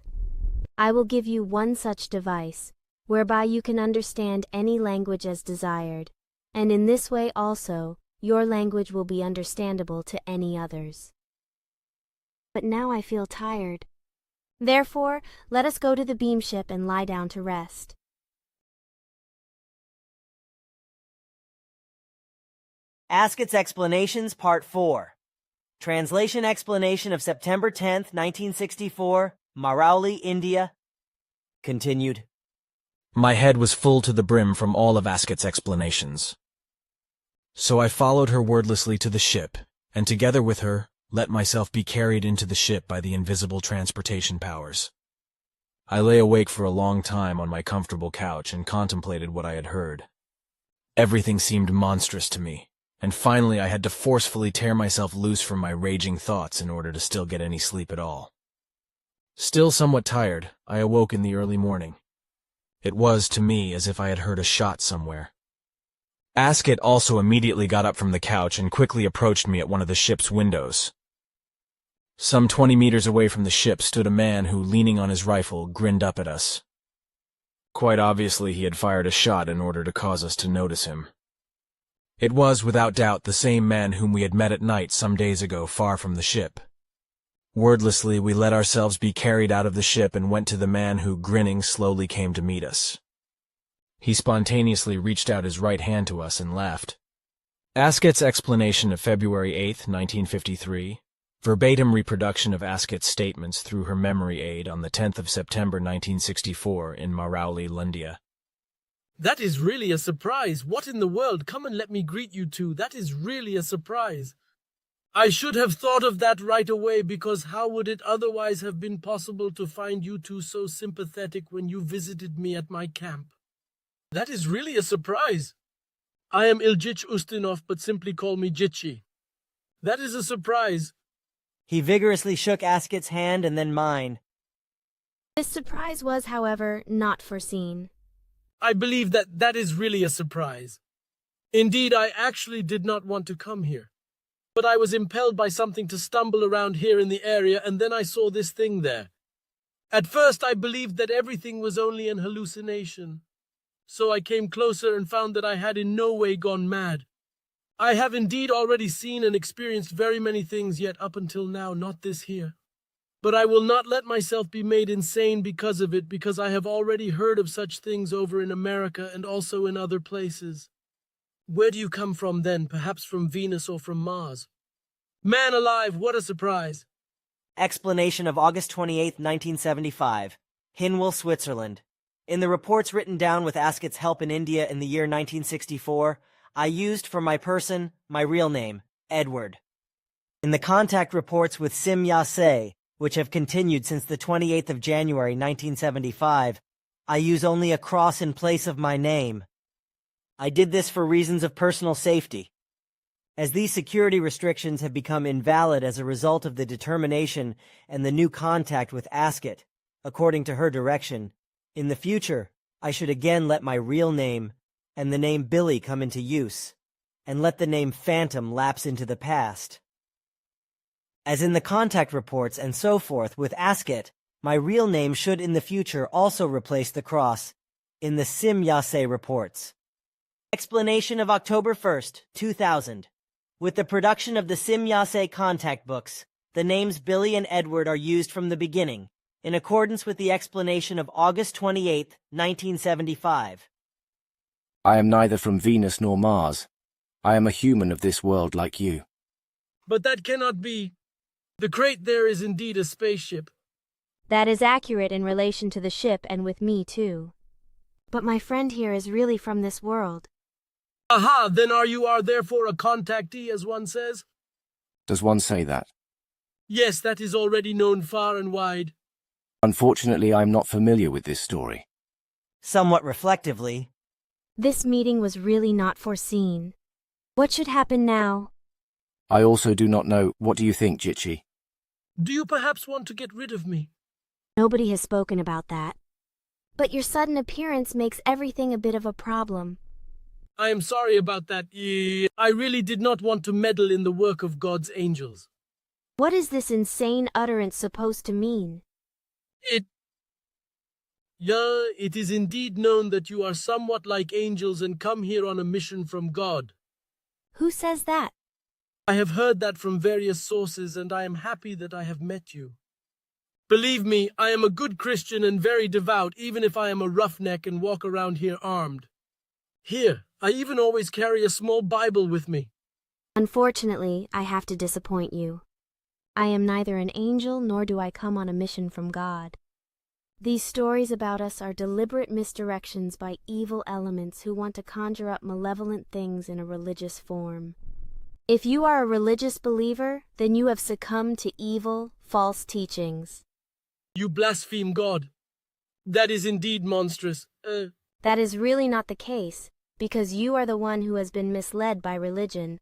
I will give you one such device, whereby you can understand any language as desired, and in this way also, your language will be understandable to any others. But now I feel tired. Therefore, let us go to the beamship and lie down to rest. Askets Explanations Part 4. Translation explanation of September 10th, 1964, Marauli, India. Continued. My head was full to the brim from all of Askets' explanations. So I followed her wordlessly to the ship, and together with her, let myself be carried into the ship by the invisible transportation powers. I lay awake for a long time on my comfortable couch and contemplated what I had heard. Everything seemed monstrous to me, and finally I had to forcefully tear myself loose from my raging thoughts in order to still get any sleep at all. Still somewhat tired, I awoke in the early morning. It was, to me, as if I had heard a shot somewhere. Asket also immediately got up from the couch and quickly approached me at one of the ship's windows. Some 20 meters away from the ship stood a man who, leaning on his rifle, grinned up at us. Quite obviously he had fired a shot in order to cause us to notice him. It was, without doubt, the same man whom we had met at night some days ago far from the ship. Wordlessly, we let ourselves be carried out of the ship and went to the man who, grinning, slowly came to meet us. He spontaneously reached out his right hand to us and laughed. Askets' explanation of February 8, 1953, verbatim reproduction of Askets' statements through her memory aid on the 10th of September 1964 in Marauli, India. That is really a surprise. What in the world? Come and let me greet you two. That is really a surprise. I should have thought of that right away, because how would it otherwise have been possible to find you two so sympathetic when you visited me at my camp? That is really a surprise. I am Iljich Ustinov, but simply call me Jitchi. That is a surprise. He vigorously shook Asket's hand and then mine. This surprise was, however, not foreseen. I believe that is really a surprise. Indeed, I actually did not want to come here. But I was impelled by something to stumble around here in the area, and then I saw this thing there. At first I believed that everything was only an hallucination. So I came closer and found that I had in no way gone mad. I have indeed already seen and experienced very many things, yet up until now not this here. But I will not let myself be made insane because of it, because I have already heard of such things over in America and also in other places. Where do you come from then? Perhaps from Venus or from Mars? Man alive, what a surprise! Explanation of August 28, 1975, Hinwil, Switzerland. In the reports written down with Asket's help in India in the year 1964, I used for my person my real name, Edward. In the contact reports with Sim Yase, which have continued since the 28th of January 1975, I use only a cross in place of my name. I did this for reasons of personal safety. As these security restrictions have become invalid as a result of the determination and the new contact with Asket, according to her direction, in the future, I should again let my real name and the name Billy come into use, and let the name Phantom lapse into the past. As in the contact reports and so forth with Asket, my real name should in the future also replace the cross in the Sim Yase reports. Explanation of October 1st, 2000. With the production of the Sim Yase contact books, the names Billy and Edward are used from the beginning, in accordance with the explanation of August 28, 1975. I am neither from Venus nor Mars. I am a human of this world like you. But that cannot be. The crate there is indeed a spaceship. That is accurate in relation to the ship and with me too. But my friend here is really from this world. Aha, then you are therefore a contactee, as one says? Does one say that? Yes, that is already known far and wide. Unfortunately, I am not familiar with this story. Somewhat reflectively, This meeting was really not foreseen. What should happen now? I also do not know. What do you think, Jitchi? Do you perhaps want to get rid of me? Nobody has spoken about that. But your sudden appearance makes everything a bit of a problem. I am sorry about that. I really did not want to meddle in the work of God's angels. What is this insane utterance supposed to mean? It is indeed known that you are somewhat like angels and come here on a mission from God. Who says that? I have heard that from various sources, and I am happy that I have met you. Believe me, I am a good Christian and very devout, even if I am a roughneck and walk around here armed. Here, I even always carry a small Bible with me. Unfortunately, I have to disappoint you. I am neither an angel nor do I come on a mission from God. These stories about us are deliberate misdirections by evil elements who want to conjure up malevolent things in a religious form. If you are a religious believer, then you have succumbed to evil, false teachings. You blaspheme God. That is indeed monstrous. That is really not the case, because you are the one who has been misled by religion.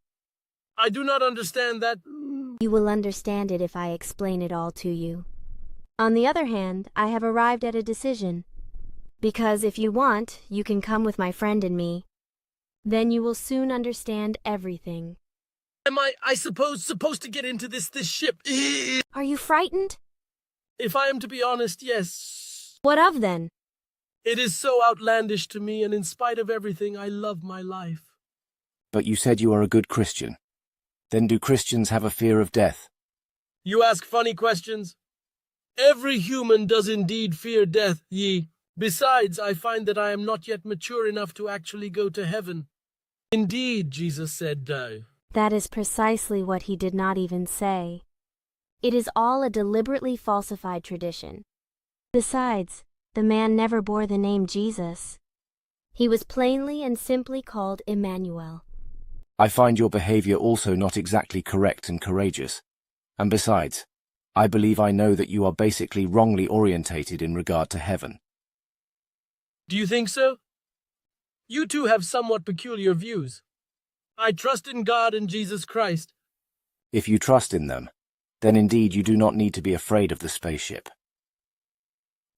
I do not understand that. You will understand it if I explain it all to you. On the other hand, I have arrived at a decision. Because if you want, you can come with my friend and me. Then you will soon understand everything. Am I suppose, supposed to get into this ship? Are you frightened? If I am to be honest, yes. What of then? It is so outlandish to me, and in spite of everything, I love my life. But you said you are a good Christian. Then do Christians have a fear of death? You ask funny questions. Every human does indeed fear death, ye. Besides, I find that I am not yet mature enough to actually go to heaven. Indeed, Jesus said, That is precisely what he did not even say. It is all a deliberately falsified tradition. Besides, the man never bore the name Jesus. He was plainly and simply called Emmanuel. I find your behavior also not exactly correct and courageous. And besides, I believe I know that you are basically wrongly orientated in regard to heaven. Do you think so? You two have somewhat peculiar views. I trust in God and Jesus Christ. If you trust in them, then indeed you do not need to be afraid of the spaceship.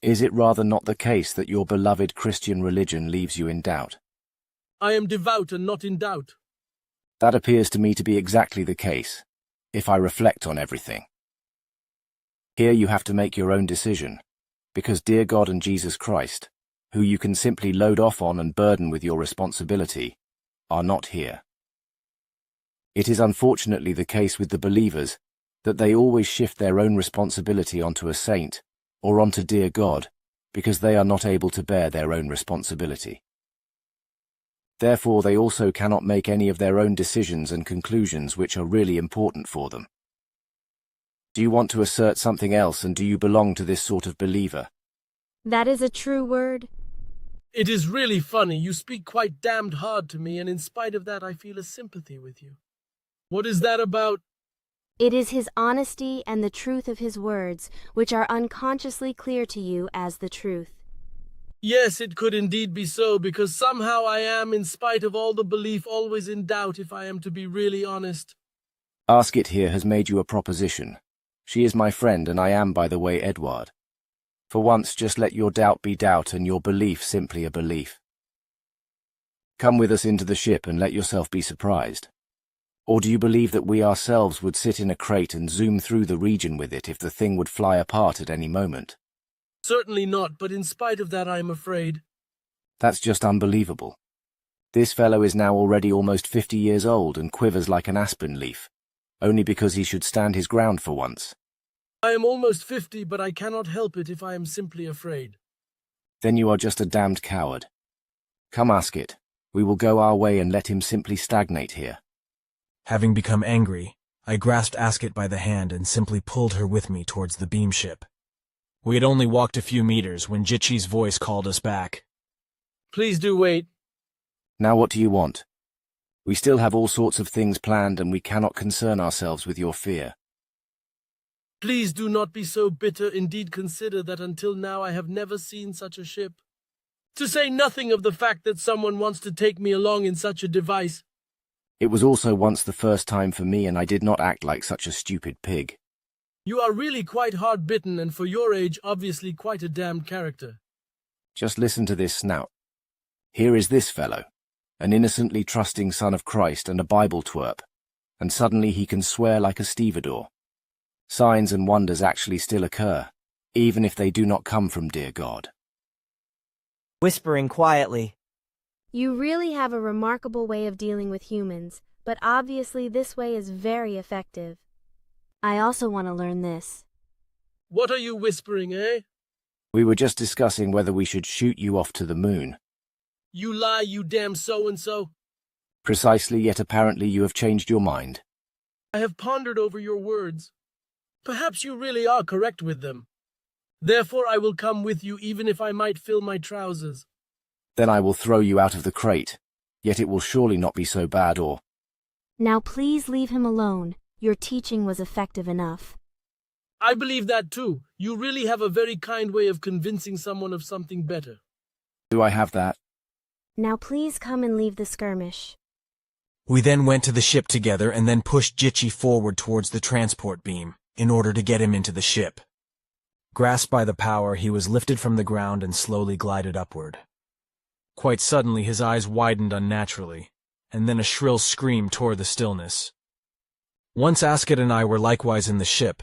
Is it rather not the case that your beloved Christian religion leaves you in doubt? I am devout and not in doubt. That appears to me to be exactly the case, if I reflect on everything. Here you have to make your own decision, because dear God and Jesus Christ, who you can simply load off on and burden with your responsibility, are not here. It is unfortunately the case with the believers that they always shift their own responsibility onto a saint or onto dear God because they are not able to bear their own responsibility. Therefore, they also cannot make any of their own decisions and conclusions which are really important for them. Do you want to assert something else, and do you belong to this sort of believer? That is a true word. It is really funny. You speak quite damned hard to me, and in spite of that I feel a sympathy with you. What is that about? It is his honesty and the truth of his words, which are unconsciously clear to you as the truth. Yes, it could indeed be so, because somehow I am, in spite of all the belief, always in doubt if I am to be really honest. Askets here has made you a proposition. She is my friend, and I am, by the way, Edward. For once, just let your doubt be doubt and your belief simply a belief. Come with us into the ship and let yourself be surprised. Or do you believe that we ourselves would sit in a crate and zoom through the region with it if the thing would fly apart at any moment? Certainly not, but in spite of that I am afraid. That's just unbelievable. This fellow is now already almost 50 years old and quivers like an aspen leaf, only because he should stand his ground for once. I am almost 50, but I cannot help it if I am simply afraid. Then you are just a damned coward. Come, Askets, we will go our way and let him simply stagnate here. Having become angry, I grasped Askets by the hand and simply pulled her with me towards the beam ship. We had only walked a few meters when Jitchi's voice called us back. Please do wait. Now what do you want? We still have all sorts of things planned and we cannot concern ourselves with your fear. Please do not be so bitter. Indeed, consider that until now I have never seen such a ship. To say nothing of the fact that someone wants to take me along in such a device. It was also once the first time for me and I did not act like such a stupid pig. You are really quite hard-bitten and for your age obviously quite a damned character. Just listen to this snout. Here is this fellow, an innocently trusting son of Christ and a Bible twerp, and suddenly he can swear like a stevedore. Signs and wonders actually still occur, even if they do not come from dear God. Whispering quietly. You really have a remarkable way of dealing with humans, but obviously this way is very effective. I also want to learn this. What are you whispering, eh? We were just discussing whether we should shoot you off to the moon. You lie, you damn so-and-so. Precisely, yet apparently you have changed your mind. I have pondered over your words. Perhaps you really are correct with them. Therefore I will come with you even if I might fill my trousers. Then I will throw you out of the crate. Yet it will surely not be so bad or... Now please leave him alone. Your teaching was effective enough. I believe that too. You really have a very kind way of convincing someone of something better. Do I have that? Now please come and leave the skirmish. We then went to the ship together and then pushed Jitchi forward towards the transport beam, in order to get him into the ship. Grasped by the power, he was lifted from the ground and slowly glided upward. Quite suddenly his eyes widened unnaturally, and then a shrill scream tore the stillness. Once Asket and I were likewise in the ship,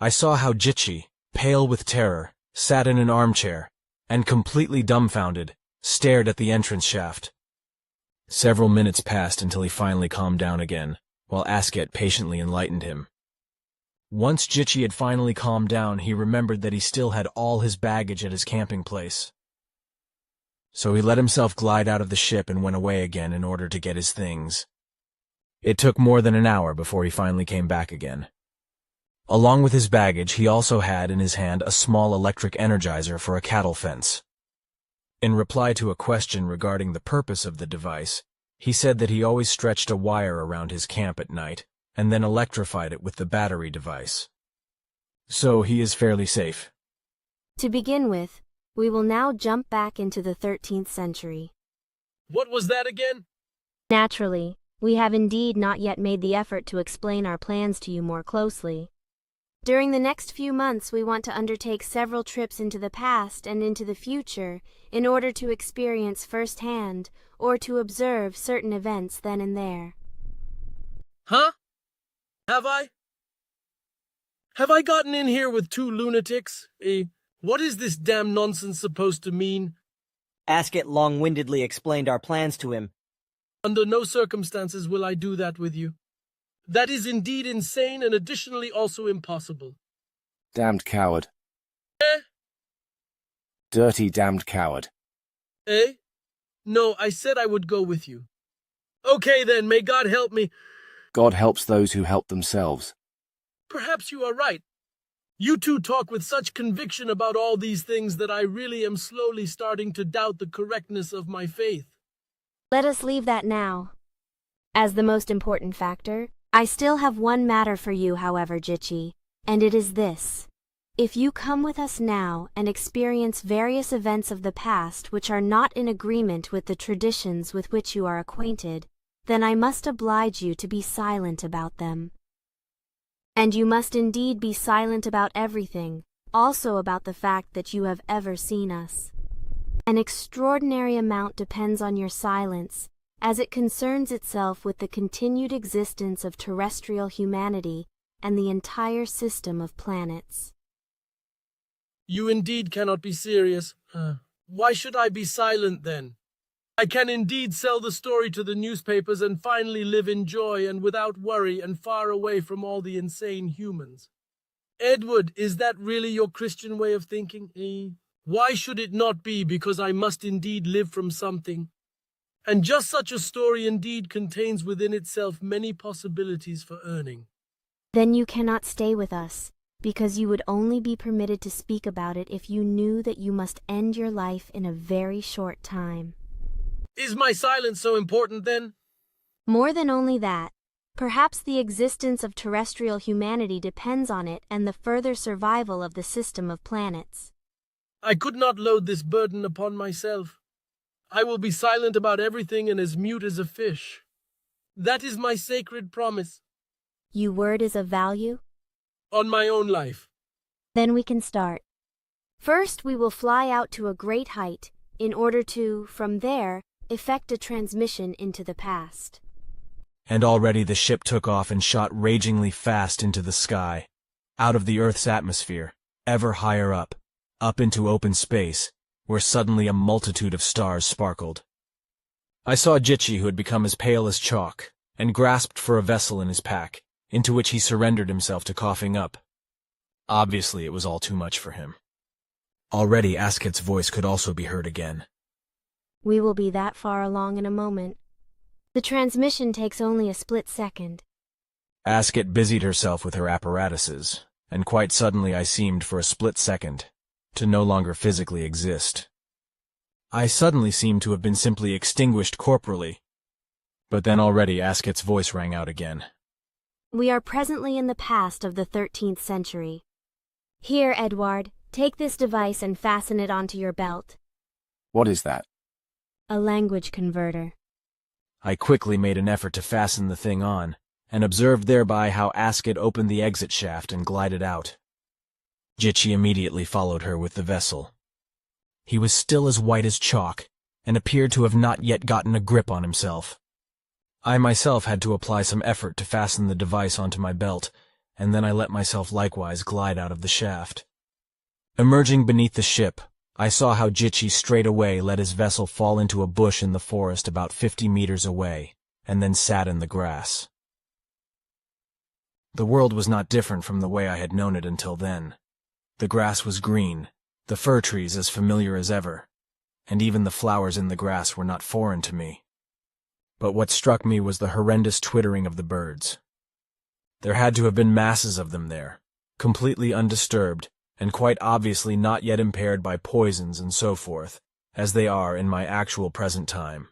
I saw how Jitchi, pale with terror, sat in an armchair, and completely dumbfounded, stared at the entrance shaft. Several minutes passed until he finally calmed down again, while Asket patiently enlightened him. Once Jitchi had finally calmed down, he remembered that he still had all his baggage at his camping place. So he let himself glide out of the ship and went away again in order to get his things. It took more than an hour before he finally came back again. Along with his baggage, he also had in his hand a small electric energizer for a cattle fence. In reply to a question regarding the purpose of the device, he said that he always stretched a wire around his camp at night, and then electrified it with the battery device. So he is fairly safe. To begin with, we will now jump back into the 13th century. What was that again? Naturally, we have indeed not yet made the effort to explain our plans to you more closely. During the next few months, we want to undertake several trips into the past and into the future in order to experience firsthand or to observe certain events then and there. Huh? Have I? Have I gotten in here with two lunatics? What is this damn nonsense supposed to mean? Asket long-windedly explained our plans to him. Under no circumstances will I do that with you. That is indeed insane and additionally also impossible. Damned coward. Eh? Dirty damned coward. Eh? No, I said I would go with you. Okay then, may God help me. God helps those who help themselves. Perhaps you are right. You two talk with such conviction about all these things that I really am slowly starting to doubt the correctness of my faith. Let us leave that now. As the most important factor, I still have one matter for you, however, Jitchi, and it is this. If you come with us now and experience various events of the past which are not in agreement with the traditions with which you are acquainted, then I must oblige you to be silent about them. And you must indeed be silent about everything, also about the fact that you have ever seen us. An extraordinary amount depends on your silence, as it concerns itself with the continued existence of terrestrial humanity and the entire system of planets. You indeed cannot be serious. Why should I be silent then? I can indeed sell the story to the newspapers and finally live in joy and without worry and far away from all the insane humans. Edward, is that really your Christian way of thinking? Why should it not be because I must indeed live from something? And just such a story indeed contains within itself many possibilities for earning. Then you cannot stay with us, because you would only be permitted to speak about it if you knew that you must end your life in a very short time. Is my silence so important then? More than only that, perhaps the existence of terrestrial humanity depends on it and the further survival of the system of planets. I could not load this burden upon myself. I will be silent about everything and as mute as a fish. That is my sacred promise. Your word is of value? On my own life. Then we can start. First, we will fly out to a great height in order to, from there, effect a transmission into the past. And already the ship took off and shot ragingly fast into the sky, out of the Earth's atmosphere, ever higher up into open space, where suddenly a multitude of stars sparkled. I saw Jitchi, who had become as pale as chalk, and grasped for a vessel in his pack, into which he surrendered himself to coughing up. Obviously, it was all too much for him. Already Askets' voice could also be heard again. We will be that far along in a moment. The transmission takes only a split second. Asket busied herself with her apparatuses, and quite suddenly I seemed for a split second to no longer physically exist. I suddenly seemed to have been simply extinguished corporally. But then already Askets' voice rang out again. We are presently in the past of the 13th century. Here, Edward, take this device and fasten it onto your belt. What is that? A language converter. I quickly made an effort to fasten the thing on, and observed thereby how Asket opened the exit shaft and glided out. Jitchi immediately followed her with the vessel. He was still as white as chalk, and appeared to have not yet gotten a grip on himself. I myself had to apply some effort to fasten the device onto my belt, and then I let myself likewise glide out of the shaft. Emerging beneath the ship, I saw how Jitchi straightaway let his vessel fall into a bush in the forest about 50 meters away, and then sat in the grass. The world was not different from the way I had known it until then. The grass was green, the fir trees as familiar as ever, and even the flowers in the grass were not foreign to me. But what struck me was the horrendous twittering of the birds. There had to have been masses of them there, completely undisturbed, and quite obviously not yet impaired by poisons and so forth, as they are in my actual present time.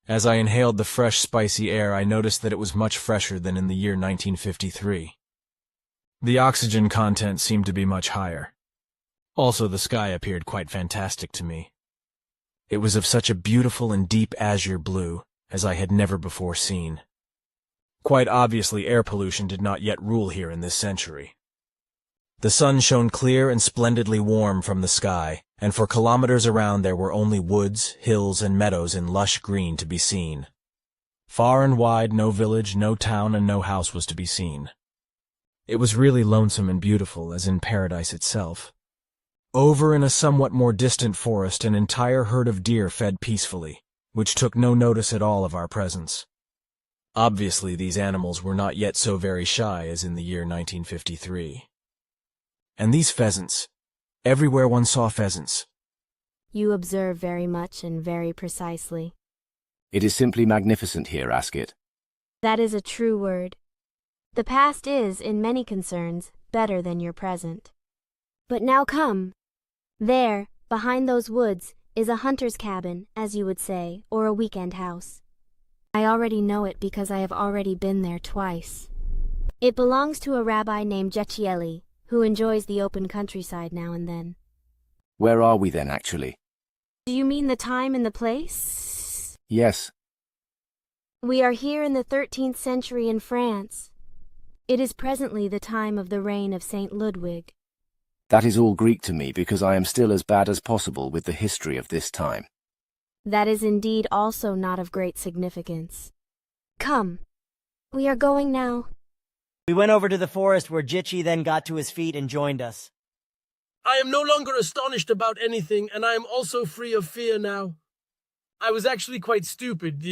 As I inhaled the fresh, spicy air, I noticed that it was much fresher than in the year 1953. The oxygen content seemed to be much higher. Also, the sky appeared quite fantastic to me. It was of such a beautiful and deep azure blue as I had never before seen. Quite obviously, air pollution did not yet rule here in this century. The sun shone clear and splendidly warm from the sky, and for kilometers around there were only woods, hills, and meadows in lush green to be seen. Far and wide, no village, no town, and no house was to be seen. It was really lonesome and beautiful, as in paradise itself. Over in a somewhat more distant forest, an entire herd of deer fed peacefully, which took no notice at all of our presence. Obviously, these animals were not yet so very shy as in the year 1953. And these pheasants. Everywhere one saw pheasants. You observe very much and very precisely. It is simply magnificent here, Asket. That is a true word. The past is, in many concerns, better than your present. But now come. There, behind those woods, is a hunter's cabin, as you would say, or a weekend house. I already know it because I have already been there twice. It belongs to a rabbi named Jechieli, who enjoys the open countryside now and then. Where are we then, actually? Do you mean the time and the place? Yes. We are here in the 13th century in France. It is presently the time of the reign of Saint Ludwig. That is all Greek to me because I am still as bad as possible with the history of this time. That is indeed also not of great significance. Come. We are going now. We went over to the forest where Jitchi then got to his feet and joined us. I am no longer astonished about anything, and I am also free of fear now. I was actually quite stupid.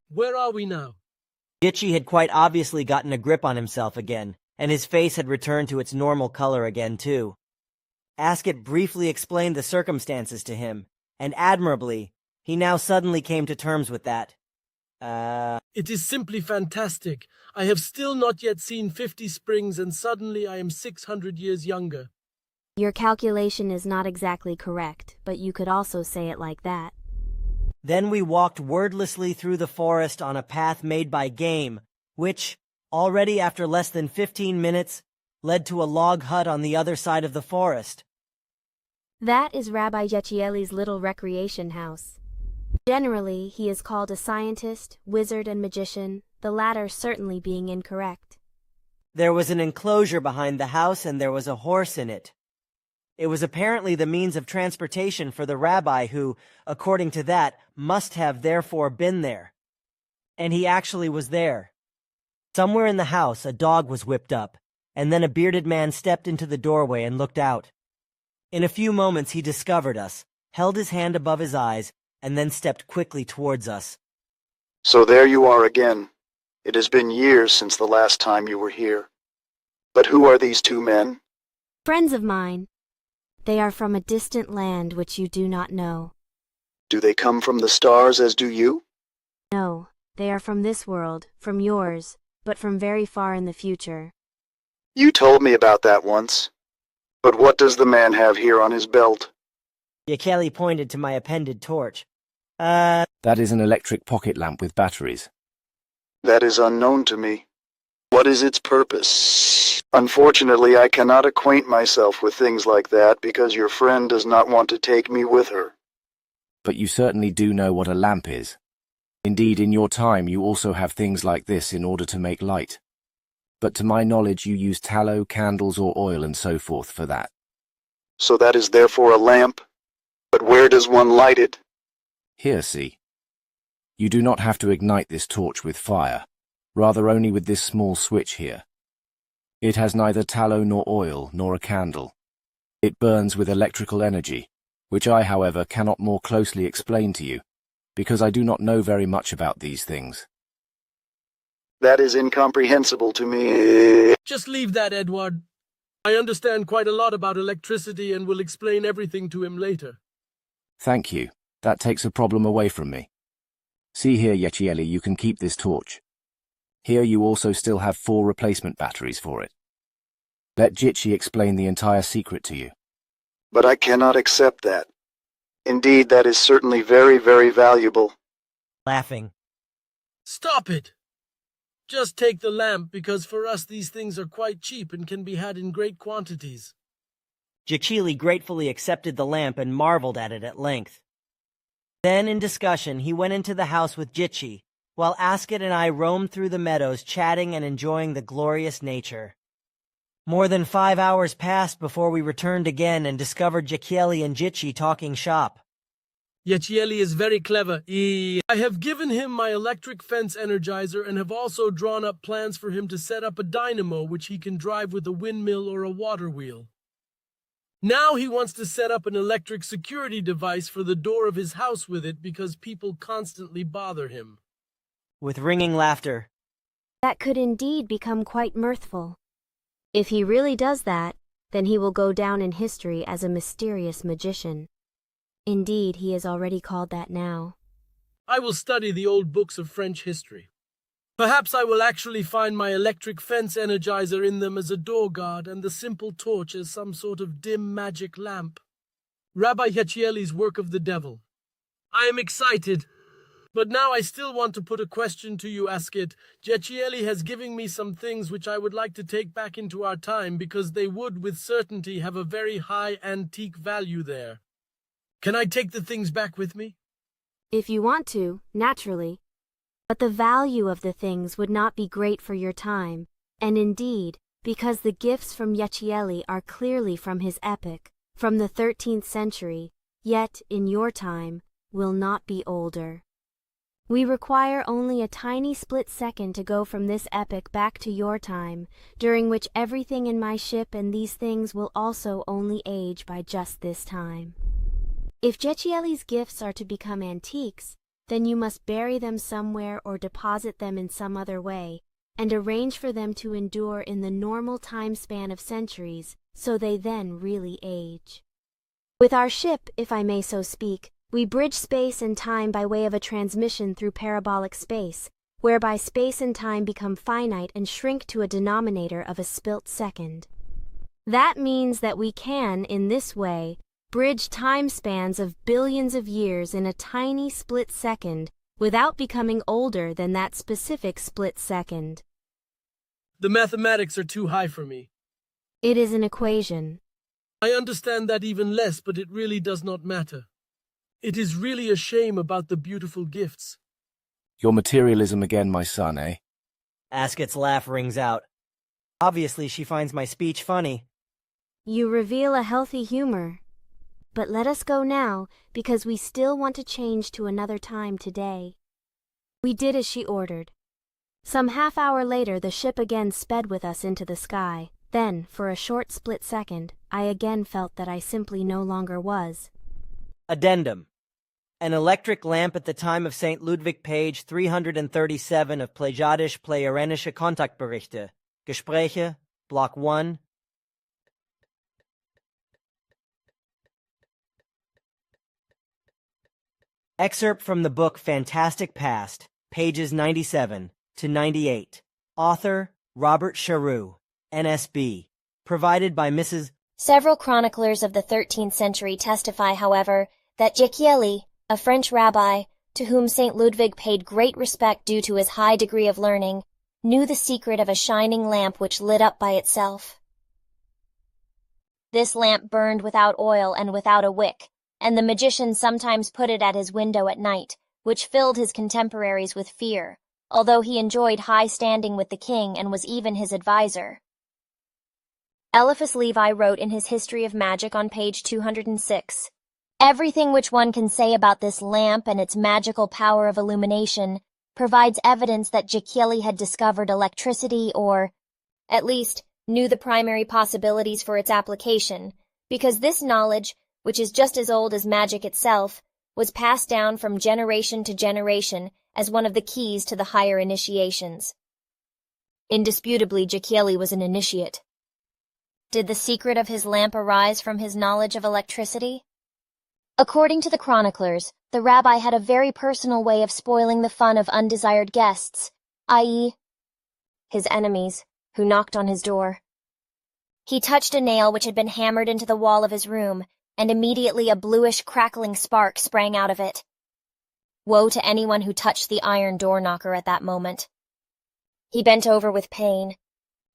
Where are we now? Jitchi had quite obviously gotten a grip on himself again, and his face had returned to its normal color again too. Asket briefly explained the circumstances to him, and admirably, he now suddenly came to terms with that. It is simply fantastic. I have still not yet seen 50 springs, and suddenly I am 600 years younger. Your calculation is not exactly correct, but you could also say it like that. Then we walked wordlessly through the forest on a path made by game, which, already after less than 15 minutes, led to a log hut on the other side of the forest. That is Rabbi Yechieli's little recreation house. Generally, he is called a scientist, wizard, and magician, the latter certainly being incorrect. There was an enclosure behind the house and there was a horse in it. It was apparently the means of transportation for the rabbi who, according to that, must have therefore been there. And he actually was there. Somewhere in the house, a dog was whipped up, and then a bearded man stepped into the doorway and looked out. In a few moments he discovered us, held his hand above his eyes, and then stepped quickly towards us. So there you are again. It has been years since the last time you were here. But who are these two men? Friends of mine. They are from a distant land which you do not know. Do they come from the stars as do you? No, they are from this world, from yours, but from very far in the future. You told me about that once. But what does the man have here on his belt? Yechieli pointed to my appended torch. That is an electric pocket lamp with batteries. That is unknown to me. What is its purpose? Unfortunately, I cannot acquaint myself with things like that because your friend does not want to take me with her. But you certainly do know what a lamp is. Indeed, in your time you also have things like this in order to make light. But to my knowledge you use tallow, candles or oil and so forth for that. So that is therefore a lamp? But where does one light it? Here, see. You do not have to ignite this torch with fire, rather only with this small switch here. It has neither tallow nor oil nor a candle. It burns with electrical energy, which I, however, cannot more closely explain to you, because I do not know very much about these things. That is incomprehensible to me. Just leave that, Edward. I understand quite a lot about electricity and will explain everything to him later. Thank you. That takes a problem away from me. See here, Yechieli, you can keep this torch. Here you also still have 4 replacement batteries for it. Let Jitchi explain the entire secret to you. But I cannot accept that. Indeed, that is certainly very, very valuable. Laughing. Stop it! Just take the lamp, because for us these things are quite cheap and can be had in great quantities. Yechieli gratefully accepted the lamp and marveled at it at length. Then, in discussion, he went into the house with Jitchi, while Asket and I roamed through the meadows chatting and enjoying the glorious nature. More than 5 hours passed before we returned again and discovered Yechieli and Jitchi talking shop. Yechieli is very clever. I have given him my electric fence energizer and have also drawn up plans for him to set up a dynamo which he can drive with a windmill or a water wheel. Now he wants to set up an electric security device for the door of his house with it because people constantly bother him. With ringing laughter. That could indeed become quite mirthful. If he really does that, then he will go down in history as a mysterious magician. Indeed, he is already called that now. I will study the old books of French history. Perhaps I will actually find my electric fence energizer in them as a door guard and the simple torch as some sort of dim magic lamp. Rabbi Yechieli's work of the devil. I am excited, but now I still want to put a question to you, Asket. Yechieli has given me some things which I would like to take back into our time because they would with certainty have a very high antique value there. Can I take the things back with me? If you want to, naturally. But the value of the things would not be great for your time, and indeed, because the gifts from Yechieli are clearly from his epoch, from the 13th century, yet, in your time, will not be older. We require only a tiny split second to go from this epoch back to your time, during which everything in my ship and these things will also only age by just this time. If Yechieli's gifts are to become antiques, then you must bury them somewhere or deposit them in some other way, and arrange for them to endure in the normal time span of centuries, so they then really age. With our ship, if I may so speak, we bridge space and time by way of a transmission through parabolic space, whereby space and time become finite and shrink to a denominator of a spilt second. That means that we can, in this way, bridge time spans of billions of years in a tiny split second without becoming older than that specific split second. The mathematics are too high for me. It is an equation. I understand that even less, but it really does not matter. It is really a shame about the beautiful gifts. Your materialism again, my son, eh? Askets' laugh rings out. Obviously, she finds my speech funny. You reveal a healthy humor. But let us go now, because we still want to change to another time today. We did as she ordered. Some half-hour later, the ship again sped with us into the sky. Then, for a short split second, I again felt that I simply no longer was. Addendum. An electric lamp at the time of St. Ludwig, page 337 of Plejadisch Plejarenische Kontaktberichte. Gespräche, Block 1. Excerpt from the book Fantastic Past, pages 97 to 98. Author, Robert Charroux, NSB. Provided by Mrs. Several chroniclers of the 13th century testify, however, that Jecchielli, a French rabbi, to whom St. Ludwig paid great respect due to his high degree of learning, knew the secret of a shining lamp which lit up by itself. This lamp burned without oil and without a wick, and the magician sometimes put it at his window at night, which filled his contemporaries with fear, although he enjoyed high standing with the king and was even his advisor. Eliphas Levi wrote in his History of Magic on page 206, "Everything which one can say about this lamp and its magical power of illumination provides evidence that Jecchielli had discovered electricity or, at least, knew the primary possibilities for its application, because this knowledge, which is just as old as magic itself, was passed down from generation to generation as one of the keys to the higher initiations." Indisputably, Jecchielli was an initiate. Did the secret of his lamp arise from his knowledge of electricity? According to the chroniclers, the rabbi had a very personal way of spoiling the fun of undesired guests, i.e., his enemies, who knocked on his door. He touched a nail which had been hammered into the wall of his room, and immediately a bluish crackling spark sprang out of it. Woe to anyone who touched the iron door knocker at that moment. He bent over with pain,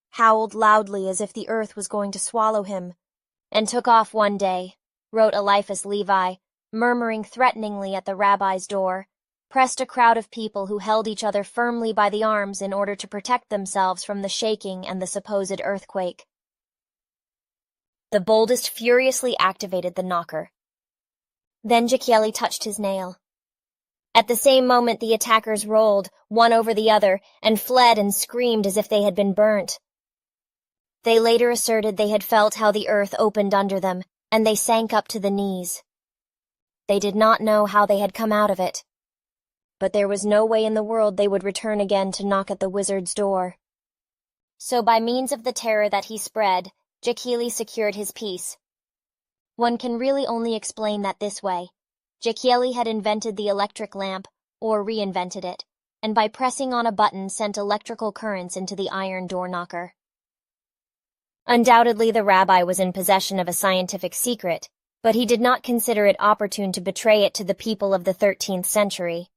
howled loudly as if the earth was going to swallow him, and took off one day, wrote Eliphas Levi, murmuring threateningly at the rabbi's door, pressed a crowd of people who held each other firmly by the arms in order to protect themselves from the shaking and the supposed earthquake. The boldest furiously activated the knocker. Then Jecchielli touched his nail. At the same moment the attackers rolled, one over the other, and fled and screamed as if they had been burnt. They later asserted they had felt how the earth opened under them, and they sank up to the knees. They did not know how they had come out of it. But there was no way in the world they would return again to knock at the wizard's door. So by means of the terror that he spread, Jecchielli secured his peace. One can really only explain that this way. Jecchielli had invented the electric lamp, or reinvented it, and by pressing on a button sent electrical currents into the iron door knocker. Undoubtedly the rabbi was in possession of a scientific secret, but he did not consider it opportune to betray it to the people of the 13th century.